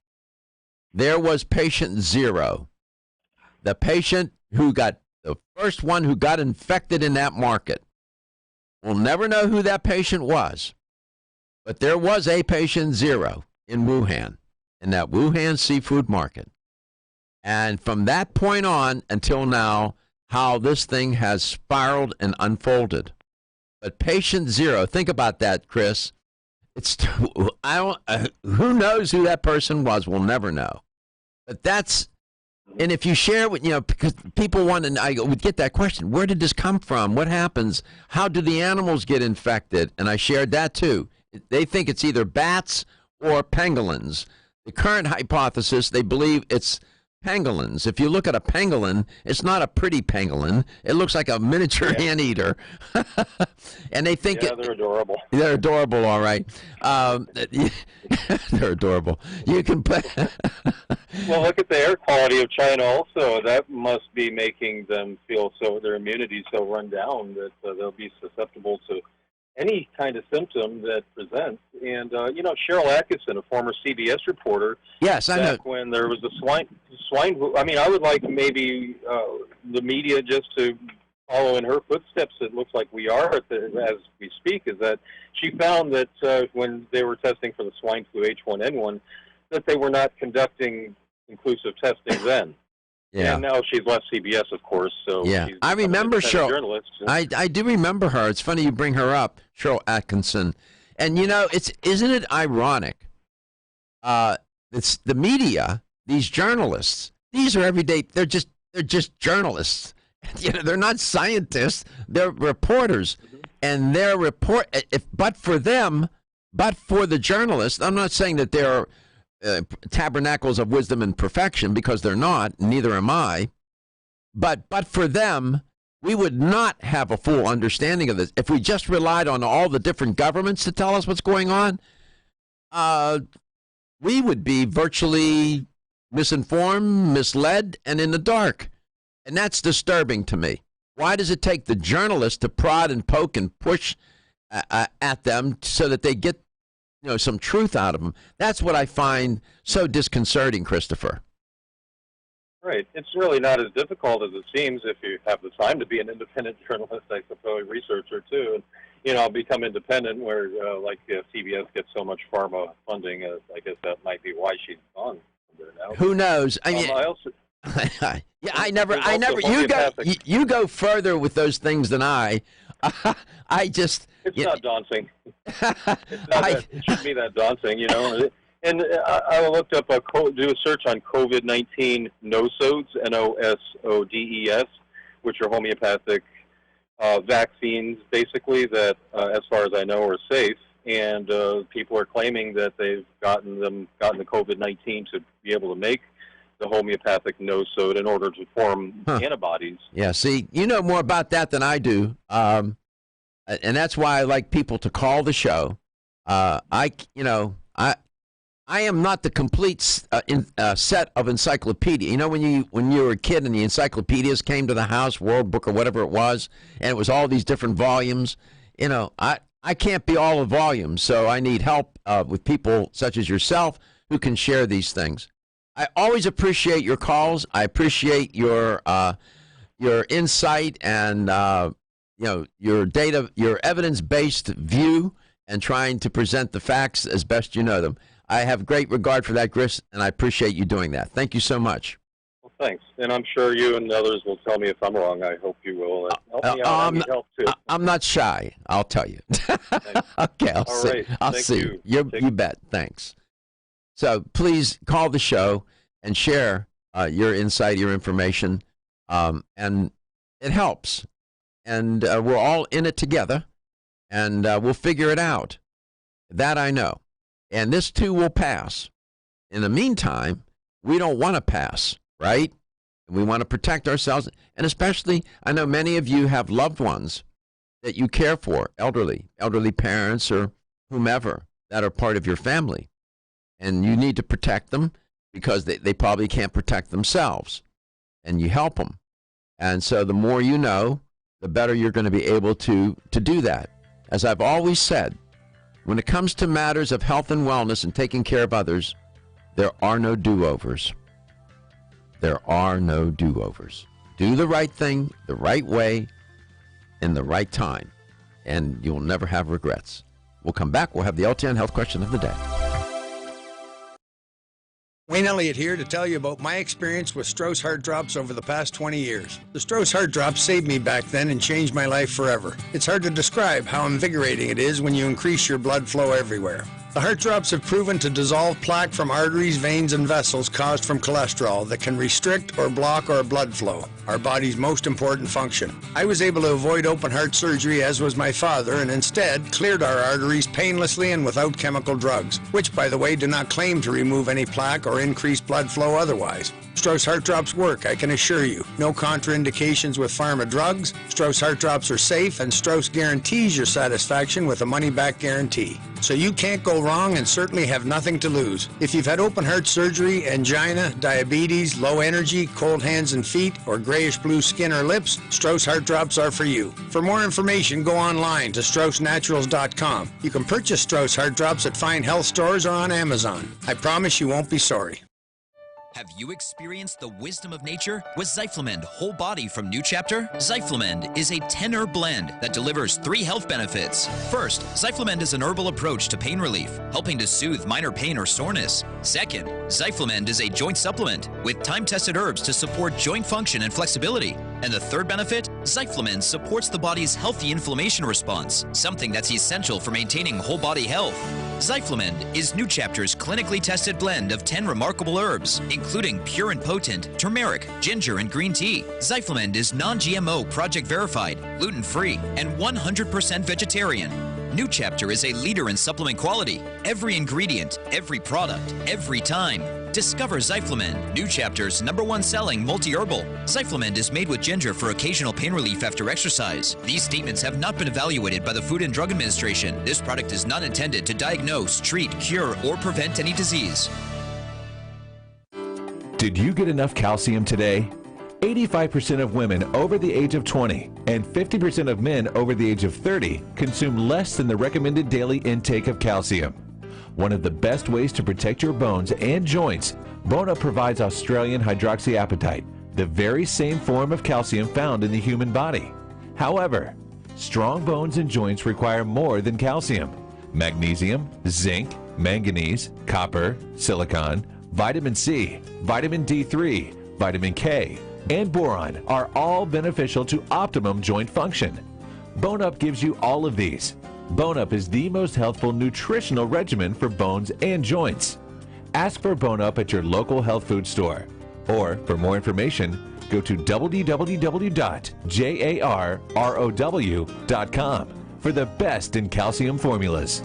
there was patient 0. The patient the first one who got infected in that market. We'll never know who that patient was. But there was a patient 0 in Wuhan, in that Wuhan seafood market. And from that point on until now, how this thing has spiraled and unfolded. But patient 0, think about that, Chris. Who knows who that person was? We'll never know. But and if you share with, because people want to, I would get that question, where did this come from? What happens? How do the animals get infected? And I shared that too. They think it's either bats or pangolins. The current hypothesis, they believe it's pangolins. If you look at a pangolin, it's not a pretty pangolin. It looks like a miniature anteater. And they think they're adorable. They're adorable, all right. They're adorable. You can Well, look at the air quality of China also. That must be making them feel their immunity so run down that they'll be susceptible to any kind of symptom that presents. And, Cheryl Atkinson, a former CBS reporter, yes, I know. When there was the swine flu, I would like maybe the media just to follow in her footsteps. It looks like we are as we speak, is that she found that when they were testing for the swine flu H1N1, that they were not conducting inclusive testing then. Yeah. And now she's left CBS, of course. So yeah, she's I remember Cheryl. Journalist. I do remember her. It's funny you bring her up, Cheryl Atkinson. And isn't it ironic? It's the media. These journalists. These are everyday. They're just journalists. They're not scientists. They're reporters, and their report. But for the journalists, I'm not saying that they're tabernacles of wisdom and perfection, because they're not, neither am I. But for them, we would not have a full understanding of this if we just relied on all the different governments to tell us what's going on. We would be virtually misinformed, misled, and in the dark. And that's disturbing to me. Why does it take the journalists to prod and poke and push at them so that they get some truth out of them? That's what I find so disconcerting, Christopher. Right. It's really not as difficult as it seems if you have the time to be an independent journalist, I suppose, researcher too. And, I'll become independent where, CBS gets so much pharma funding. I guess that might be why she's gone from there now. Who knows? You go further with those things than I. It's not daunting. It shouldn't be that daunting, And I looked up, do a search on COVID-19 nosodes, NOSODES, which are homeopathic vaccines, basically, that, as far as I know, are safe. And people are claiming that they've gotten the COVID-19 to be able to make the homeopathic nosode in order to form antibodies. Yeah, see, you know more about that than I do. And that's why I like people to call the show. I am not the complete set of encyclopedia. When you were a kid and the encyclopedias came to the house, World Book or whatever it was, and it was all these different volumes. I can't be all the volumes, so I need help with people such as yourself who can share these things. I always appreciate your calls. I appreciate your insight and your data, your evidence-based view, and trying to present the facts as best you know them. I have great regard for that, Chris, and I appreciate you doing that. Thank you so much. Well, thanks. And I'm sure you and others will tell me if I'm wrong. I hope you will. Help me out. I need help, too. I'm not shy. I'll tell you. Okay, I'll see. You bet. Thanks. So please call the show and share your insight, your information, and it helps. And we're all in it together, and we'll figure it out. That I know. And this too will pass. In the meantime, we don't want to pass, right? And we want to protect ourselves. And especially, I know many of you have loved ones that you care for, elderly parents or whomever that are part of your family. And you need to protect them because they probably can't protect themselves. And you help them. And so the more you know, the better you're going to be able to do that. As I've always said, when it comes to matters of health and wellness and taking care of others, there are no do-overs. There are no do-overs. Do the right thing, the right way, in the right time, and you'll never have regrets. We'll come back. We'll have the LTN Health Question of the Day. Wayne Elliott here to tell you about my experience with Strauss Heart Drops over the past 20 years. The Strauss Heart Drops saved me back then and changed my life forever. It's hard to describe how invigorating it is when you increase your blood flow everywhere. The heart drops have proven to dissolve plaque from arteries, veins, and vessels caused from cholesterol that can restrict or block our blood flow, our body's most important function. I was able to avoid open heart surgery, as was my father, and instead cleared our arteries painlessly and without chemical drugs, which, by the way, do not claim to remove any plaque or increase blood flow otherwise. Strauss Heart Drops work, I can assure you. No contraindications with pharma drugs. Strauss Heart Drops are safe, and Strauss guarantees your satisfaction with a money-back guarantee. So you can't go wrong and certainly have nothing to lose. If you've had open heart surgery, angina, diabetes, low energy, cold hands and feet, or grayish-blue skin or lips, Strauss Heart Drops are for you. For more information, go online to StraussNaturals.com. You can purchase Strauss Heart Drops at fine health stores or on Amazon. I promise you won't be sorry. Have you experienced the wisdom of nature? With Zyflamend Whole Body from New Chapter, Zyflamend is a 10-herb blend that delivers 3 health benefits. First, Zyflamend is an herbal approach to pain relief, helping to soothe minor pain or soreness. Second, Zyflamend is a joint supplement with time-tested herbs to support joint function and flexibility. And the third benefit, Zyflamend supports the body's healthy inflammation response, something that's essential for maintaining whole body health. Zyflamend is New Chapter's clinically tested blend of 10 remarkable herbs, including pure and potent turmeric, ginger, and green tea. Zyflamend is non-GMO, project verified, gluten-free, and 100% vegetarian. New Chapter is a leader in supplement quality. Every ingredient, every product, every time. Discover Zyflamend, New Chapter's #1 selling multi-herbal. Zyflamend is made with ginger for occasional pain relief after exercise. These statements have not been evaluated by the Food and Drug Administration. This product is not intended to diagnose, treat, cure, or prevent any disease. Did you get enough calcium today? 85% of women over the age of 20 and 50% of men over the age of 30 consume less than the recommended daily intake of calcium. One of the best ways to protect your bones and joints, Bone Up provides Australian hydroxyapatite, the very same form of calcium found in the human body. However, strong bones and joints require more than calcium. Magnesium, zinc, manganese, copper, silicon, vitamin C, vitamin D3, vitamin K, and boron are all beneficial to optimum joint function. Bone Up gives you all of these. Bone Up is the most healthful nutritional regimen for bones and joints. Ask for Bone Up at your local health food store. Or, for more information, go to www.jarrow.com for the best in calcium formulas.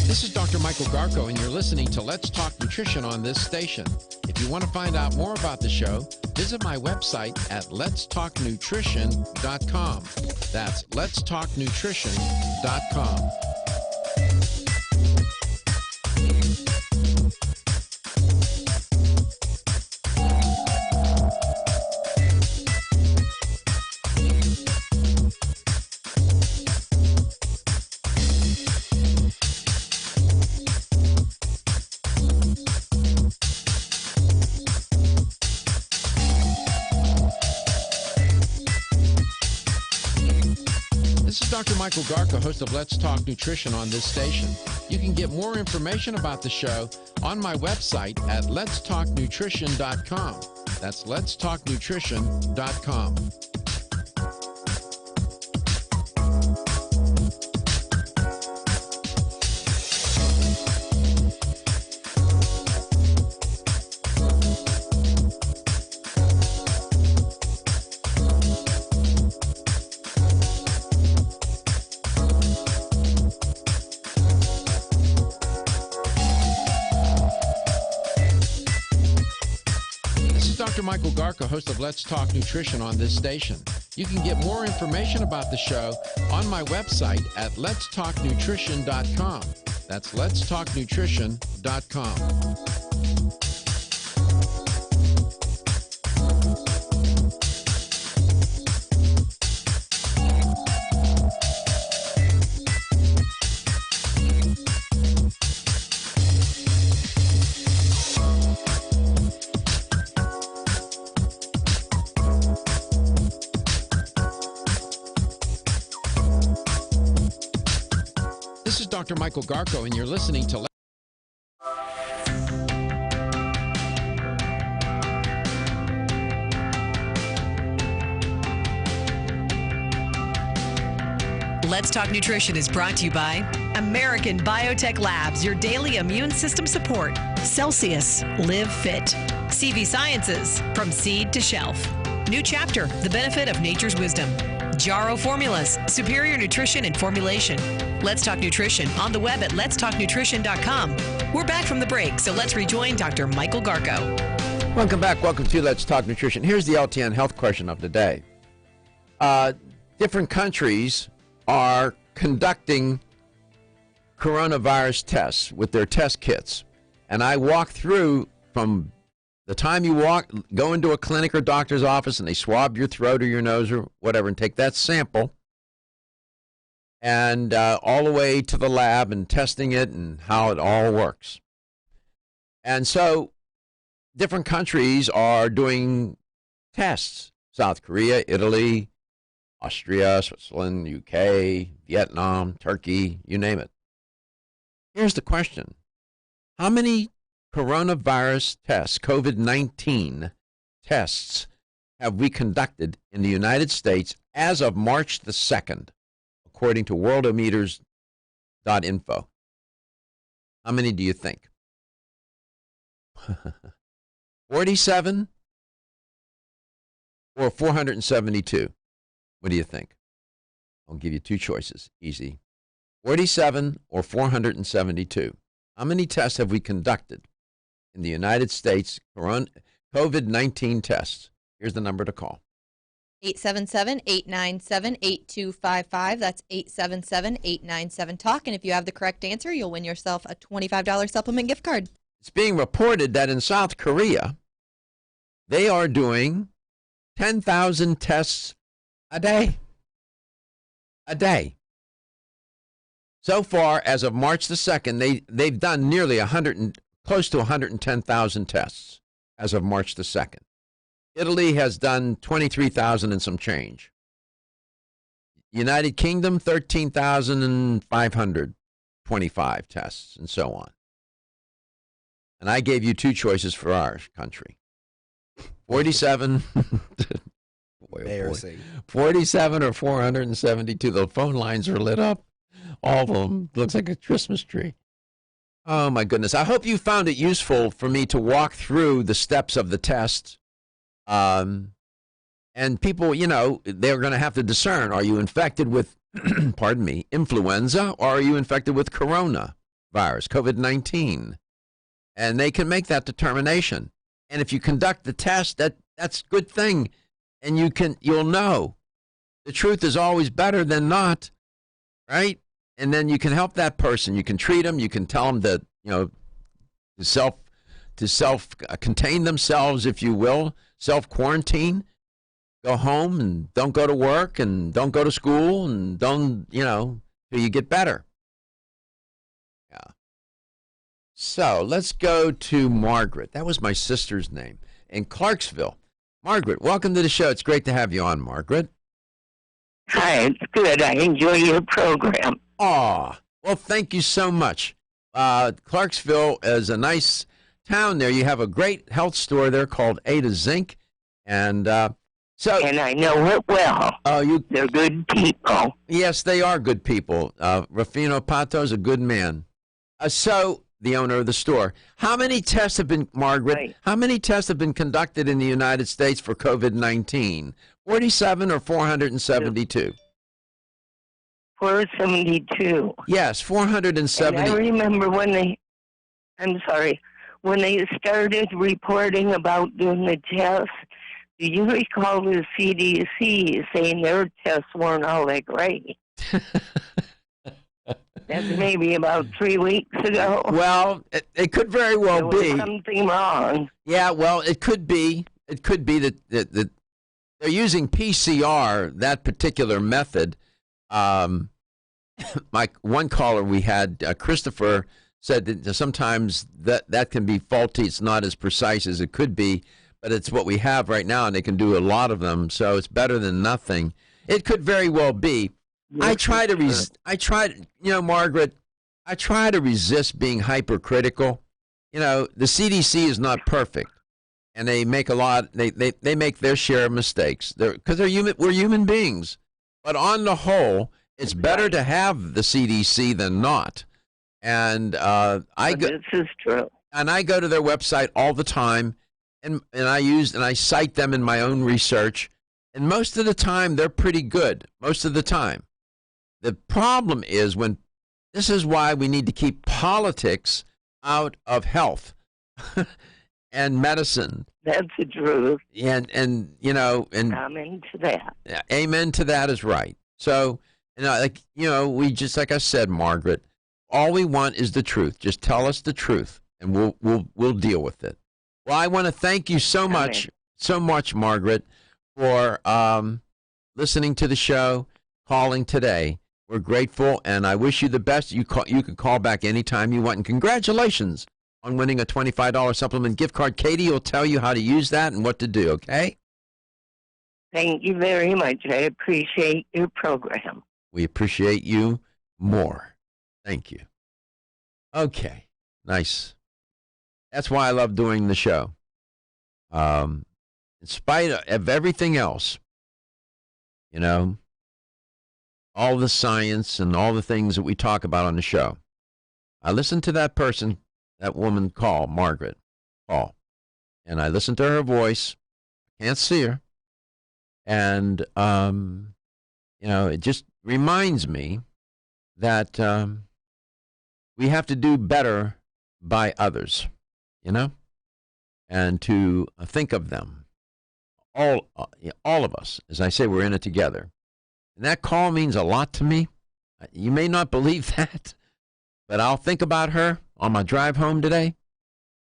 This is Dr. Michael Garko, and you're listening to Let's Talk Nutrition on this station. If you want to find out more about the show, visit my website at letstalknutrition.com. That's letstalknutrition.com. Dr. Michael Garko, host of Let's Talk Nutrition on this station. You can get more information about the show on my website at letstalknutrition.com. That's letstalknutrition.com. Dr. Michael Garko, host of Let's Talk Nutrition on this station. You can get more information about the show on my website at letstalknutrition.com. That's letstalknutrition.com. This is Dr. Michael Garko, and you're listening to Let's Talk Nutrition is brought to you by American Biotech Labs, your daily immune system support. Celsius, Live Fit. CV Sciences, from seed to shelf. New Chapter, the benefit of nature's wisdom. Jarrow Formulas, superior nutrition and formulation. Let's Talk Nutrition on the web at letstalknutrition.com. We're back from the break, so let's rejoin Dr. Michael Garko. Welcome back. Welcome to Let's Talk Nutrition. Here's the LTN health question of the day. Different countries are conducting coronavirus tests with their test kits. And I walk through from the time you go into a clinic or doctor's office and they swab your throat or your nose or whatever and take that sample and all the way to the lab and testing it and how it all works. And so different countries are doing tests. South Korea, Italy, Austria, Switzerland, UK, Vietnam, Turkey, you name it. Here's the question. How many coronavirus tests, COVID-19 tests, have we conducted in the United States as of March the 2nd, according to worldometers.info? How many do you think? 47 or 472? What do you think? I'll give you two choices. Easy. 47 or 472. How many tests have we conducted in the United States, COVID-19 tests? Here's the number to call. 877-897-8255. That's 877-897-TALK. And if you have the correct answer, you'll win yourself a $25 supplement gift card. It's being reported that in South Korea, they are doing 10,000 tests a day. A day. So far, as of March the 2nd, they've done nearly close to 110,000 tests as of March the 2nd. Italy has done 23,000 and some change. United Kingdom, 13,525 tests, and so on. And I gave you two choices for our country. 47. Embarrassing. 47 or 472. The phone lines are lit up. All of them. Looks like a Christmas tree. Oh, my goodness. I hope you found it useful for me to walk through the steps of the test. And people, they're going to have to discern, are you infected with, pardon me, influenza, or are you infected with coronavirus, COVID-19? And they can make that determination. And if you conduct the test, that's a good thing. And you'll know. The truth is always better than not, right? And then you can help that person. You can treat them. You can tell them that, to self-contain themselves, if you will, self-quarantine, go home and don't go to work and don't go to school and don't, till you get better. Yeah. So let's go to Margaret. That was my sister's name in Clarksville. Margaret, welcome to the show. It's great to have you on, Margaret. Hi, it's good. I enjoy your program. Well, thank you so much. Clarksville is a nice town there. You have a great health store there called Ada Zinc. And and I know it well. They're good people. Yes, they are good people. Rufino Pato is a good man. The owner of the store. How many tests have been, Margaret, right. How many tests have been conducted in the United States for COVID-19? 47 or 472? 472. Yes, 470. And I remember when when they started reporting about doing the tests, do you recall the CDC saying their tests weren't all that great? That's maybe about 3 weeks ago. Well, it could very well there be was something wrong. Yeah, well, it could be. It could be that they're using PCR, that particular method. My one caller we had, Christopher, said that sometimes that can be faulty. It's not as precise as it could be, but it's what we have right now, and they can do a lot of them, so it's better than nothing. It could very well be. Margaret, I try to resist being hypercritical. The CDC is not perfect, and they make they make their share of mistakes. Because we're human beings. But on the whole, it's better to have the CDC than not. And this is true. And I go to their website all the time, and I cite them in my own research. And most of the time, they're pretty good. Most of the time. The problem is this is why we need to keep politics out of health and medicine. That's the truth. And I'm into that. Amen to that is right. So, we just, like I said, Margaret, all we want is the truth. Just tell us the truth, and we'll deal with it. Well, I want to thank you so much, Margaret, for listening to the show, calling today. We're grateful, and I wish you the best. You can call back anytime you want, and congratulations on winning a $25 supplement gift card. Katie will tell you how to use that and what to do, okay? Thank you very much. I appreciate your program. We appreciate you more. Thank you. Okay, nice. That's why I love doing the show. In spite of everything else, all the science and all the things that we talk about on the show. I listened to that woman call, Margaret, and I listened to her voice. Can't see her. And, it just reminds me that we have to do better by others, and to think of them. All of us, as I say, we're in it together. And that call means a lot to me. You may not believe that, but I'll think about her on my drive home today.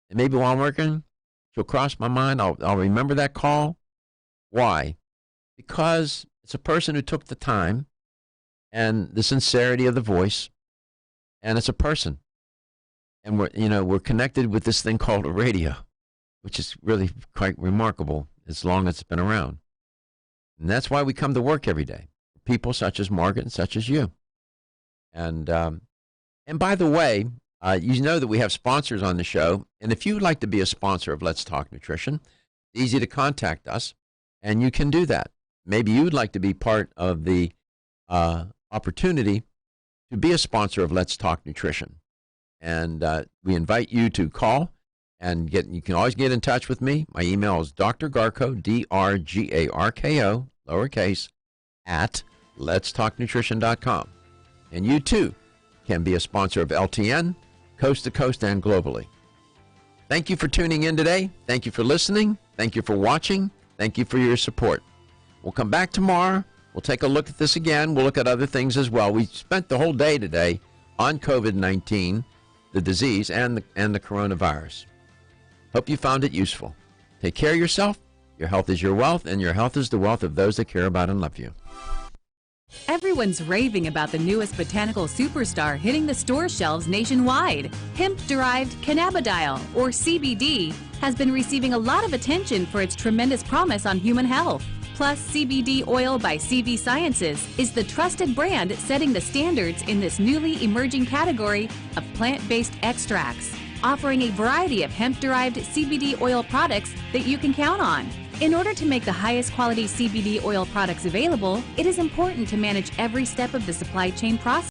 And maybe while I'm working, she'll cross my mind. I'll remember that call. Why? Because it's a person who took the time and the sincerity of the voice, and it's a person. And we're connected with this thing called a radio, which is really quite remarkable as long as it's been around. And that's why we come to work every day. People such as Margaret and such as you. And by the way, you know that we have sponsors on the show. And if you would like to be a sponsor of Let's Talk Nutrition, it's easy to contact us, and you can do that. Maybe you would like to be part of the opportunity to be a sponsor of Let's Talk Nutrition. And we invite you to call and you can always get in touch with me. My email is drgarko, DRGARKO, lowercase, at letstalknutrition.com. And you too can be a sponsor of LTN, coast to coast and globally. Thank you for tuning in today. Thank you for listening. Thank you for watching. Thank you for your support. We'll come back tomorrow. We'll take a look at this again. We'll look at other things as well. We spent the whole day today on COVID-19, the disease, and the coronavirus. Hope you found it useful. Take care of yourself. Your health is your wealth, and your health is the wealth of those that care about and love you. Everyone's raving about the newest botanical superstar hitting the store shelves nationwide. Hemp-derived cannabidiol, or CBD, has been receiving a lot of attention for its tremendous promise on human health. Plus, CBD Oil by CV Sciences is the trusted brand setting the standards in this newly emerging category of plant-based extracts, offering a variety of hemp-derived CBD oil products that you can count on. In order to make the highest quality CBD oil products available, it is important to manage every step of the supply chain process.